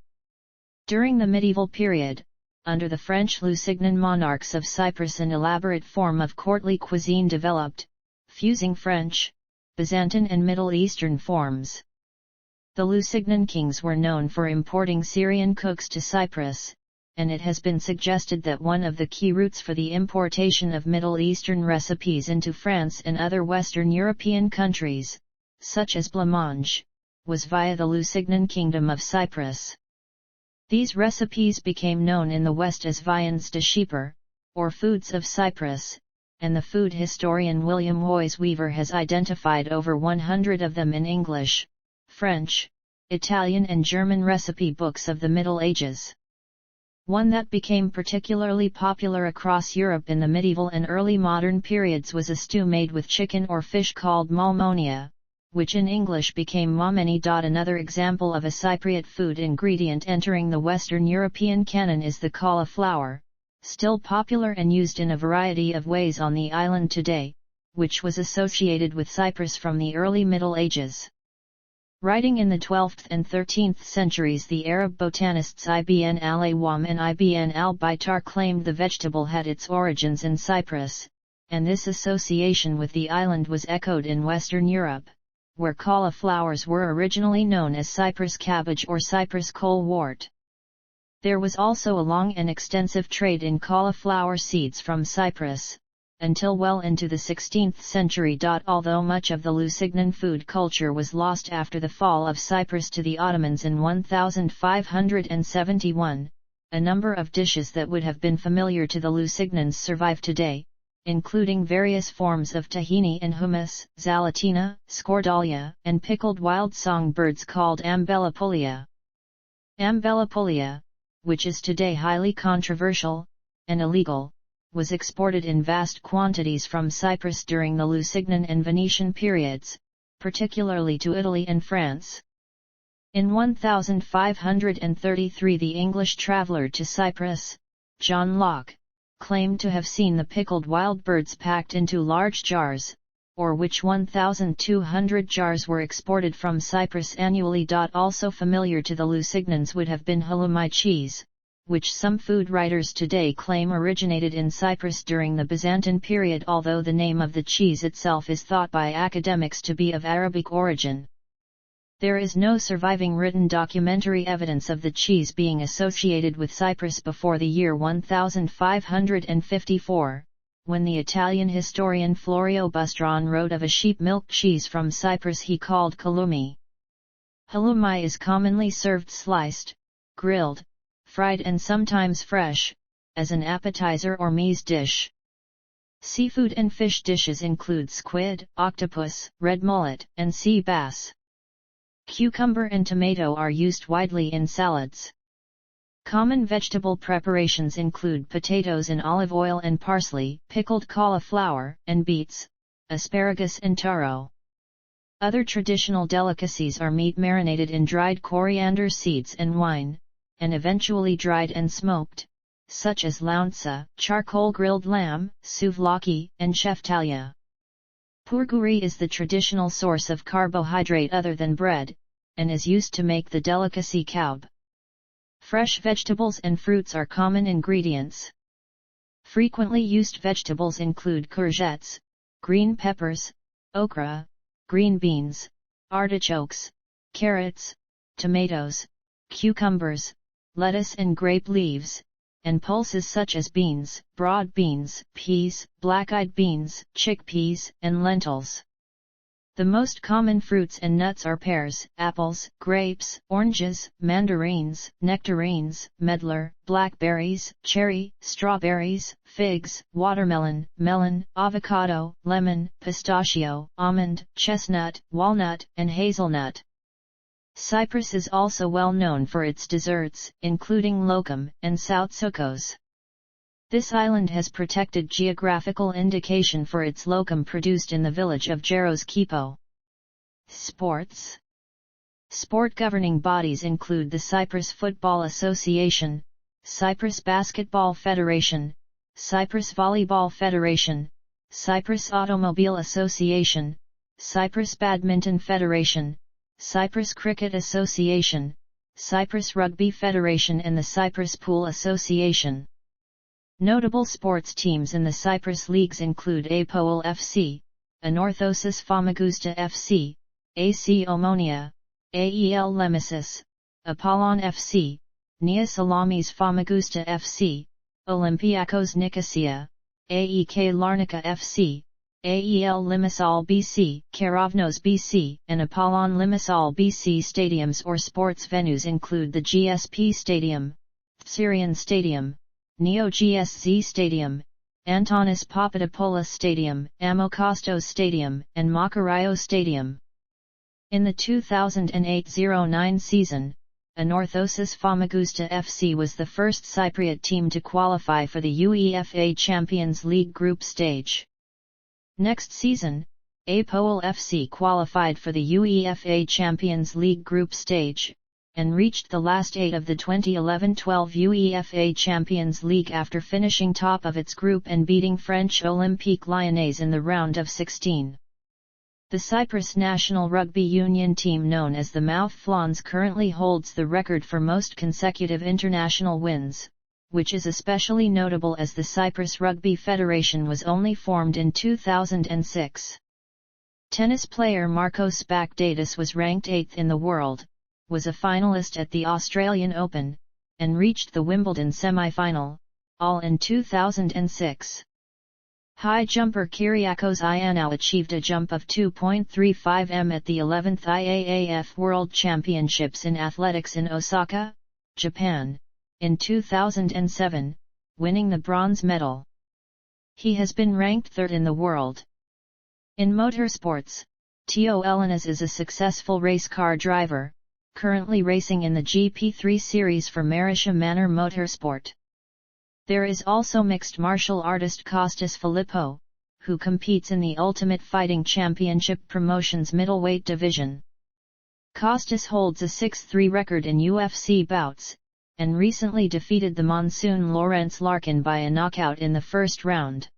During the medieval period, under the French Lusignan monarchs of Cyprus, an elaborate form of courtly cuisine developed, fusing French, Byzantine and Middle Eastern forms. The Lusignan kings were known for importing Syrian cooks to Cyprus, and it has been suggested that one of the key routes for the importation of Middle Eastern recipes into France and other Western European countries, such as blancmange, was via the Lusignan Kingdom of Cyprus. These recipes became known in the West as viands de Chypre, or foods of Cyprus, and the food historian William Woys Weaver has identified over 100 of them in English, French, Italian and German recipe books of the Middle Ages. One that became particularly popular across Europe in the medieval and early modern periods was a stew made with chicken or fish called malmonia, which in English became momeni. Another example of a Cypriot food ingredient entering the Western European canon is the cauliflower, still popular and used in a variety of ways on the island today, which was associated with Cyprus from the early Middle Ages. Writing in the 12th and 13th centuries, the Arab botanists Ibn al-Awwam and Ibn al-Baitar claimed the vegetable had its origins in Cyprus, and this association with the island was echoed in Western Europe, where cauliflowers were originally known as Cyprus cabbage or Cyprus colewort. There was also a long and extensive trade in cauliflower seeds from Cyprus, until well into the 16th century. Although much of the Lusignan food culture was lost after the fall of Cyprus to the Ottomans in 1571, a number of dishes that would have been familiar to the Lusignans survive today, including various forms of tahini and hummus, zalatina, skordalia, and pickled wild songbirds called ambellipolia. Ambellipolia, which is today highly controversial and illegal, was exported in vast quantities from Cyprus during the Lusignan and Venetian periods, particularly to Italy and France. In 1533, the English traveller to Cyprus, John Locke, claimed to have seen the pickled wild birds packed into large jars, or which 1,200 jars were exported from Cyprus annually. Also familiar to the Lusignans would have been halloumi cheese, which some food writers today claim originated in Cyprus during the Byzantine period, although the name of the cheese itself is thought by academics to be of Arabic origin. There is no surviving written documentary evidence of the cheese being associated with Cyprus before the year 1554, when the Italian historian Florio Bustron wrote of a sheep milk cheese from Cyprus he called halloumi. Halloumi is commonly served sliced, grilled, fried and sometimes fresh, as an appetizer or mise dish. Seafood and fish dishes include squid, octopus, red mullet, and sea bass. Cucumber and tomato are used widely in salads. Common vegetable preparations include potatoes in olive oil and parsley, pickled cauliflower, and beets, asparagus and taro. Other traditional delicacies are meat marinated in dried coriander seeds and wine, and eventually dried and smoked, such as lounsa, charcoal grilled lamb, souvlaki, and sheftalia. Purguri is the traditional source of carbohydrate other than bread, and is used to make the delicacy kaub. Fresh vegetables and fruits are common ingredients. Frequently used vegetables include courgettes, green peppers, okra, green beans, artichokes, carrots, tomatoes, cucumbers, lettuce and grape leaves, and pulses such as beans, broad beans, peas, black-eyed beans, chickpeas, and lentils. The most common fruits and nuts are pears, apples, grapes, oranges, mandarins, nectarines, medlar, blackberries, cherry, strawberries, figs, watermelon, melon, avocado, lemon, pistachio, almond, chestnut, walnut, and hazelnut. Cyprus is also well known for its desserts, including lokum and soutsoukos. This island has protected geographical indication for its lokum produced in the village of Geros Kipo. Sports. Sport governing bodies include the Cyprus Football Association, Cyprus Basketball Federation, Cyprus Volleyball Federation, Cyprus Automobile Association, Cyprus Badminton Federation, Cyprus Cricket Association, Cyprus Rugby Federation and the Cyprus Pool Association. Notable sports teams in the Cyprus leagues include Apoel FC, Anorthosis Famagusta FC, AC Omonia, AEL Lemesis, Apollon FC, Nia Salamis Famagusta FC, Olympiakos Nicosia, AEK Larnaca FC, AEL Limassol BC, Karavnos BC, and Apollon Limassol BC. Stadiums or sports venues include the GSP Stadium, Syrian Stadium, Neo GSZ Stadium, Antonis Papadopoulos Stadium, Amokostos Stadium, and Makarios Stadium. In the 2008-09 season, Anorthosis Famagusta FC was the first Cypriot team to qualify for the UEFA Champions League group stage. Next season, Apoel FC qualified for the UEFA Champions League group stage, and reached the last 8 of the 2011-12 UEFA Champions League after finishing top of its group and beating French Olympique Lyonnais in the round of 16. The Cyprus national rugby union team known as the Mouflons currently holds the record for most consecutive international wins, which is especially notable as the Cyprus Rugby Federation was only formed in 2006. Tennis player Markos Baghdatis was ranked 8th in the world, was a finalist at the Australian Open, and reached the Wimbledon semi-final, all in 2006. High jumper Kyriakos Ioannou achieved a jump of 2.35 m at the 11th IAAF World Championships in Athletics in Osaka, Japan, in 2007, winning the bronze medal. He has been ranked 3rd in the world. In motorsports, Teo Elenas is a successful race car driver, currently racing in the GP3 series for Marisha Manor Motorsport. There is also mixed martial artist Kostas Filippo, who competes in the Ultimate Fighting Championship Promotions middleweight division. Kostas holds a 6-3 record in UFC bouts, and recently defeated the Monsoon Lawrence Larkin by a knockout in the first round.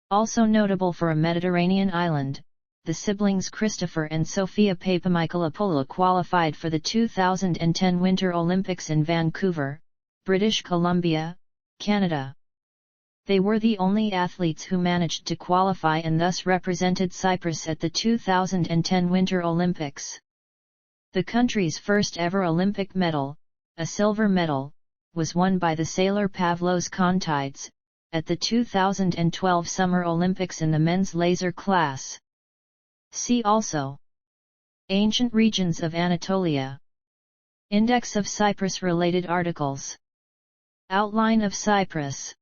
Also notable for a Mediterranean island, the siblings Christopher and Sophia Papamichailopoulos qualified for the 2010 Winter Olympics in Vancouver, British Columbia, Canada. They were the only athletes who managed to qualify and thus represented Cyprus at the 2010 Winter Olympics. The country's first ever Olympic medal, a silver medal, was won by the sailor Pavlos Kontides, at the 2012 Summer Olympics in the men's laser class. See also: Ancient regions of Anatolia, Index of Cyprus-related articles, Outline of Cyprus.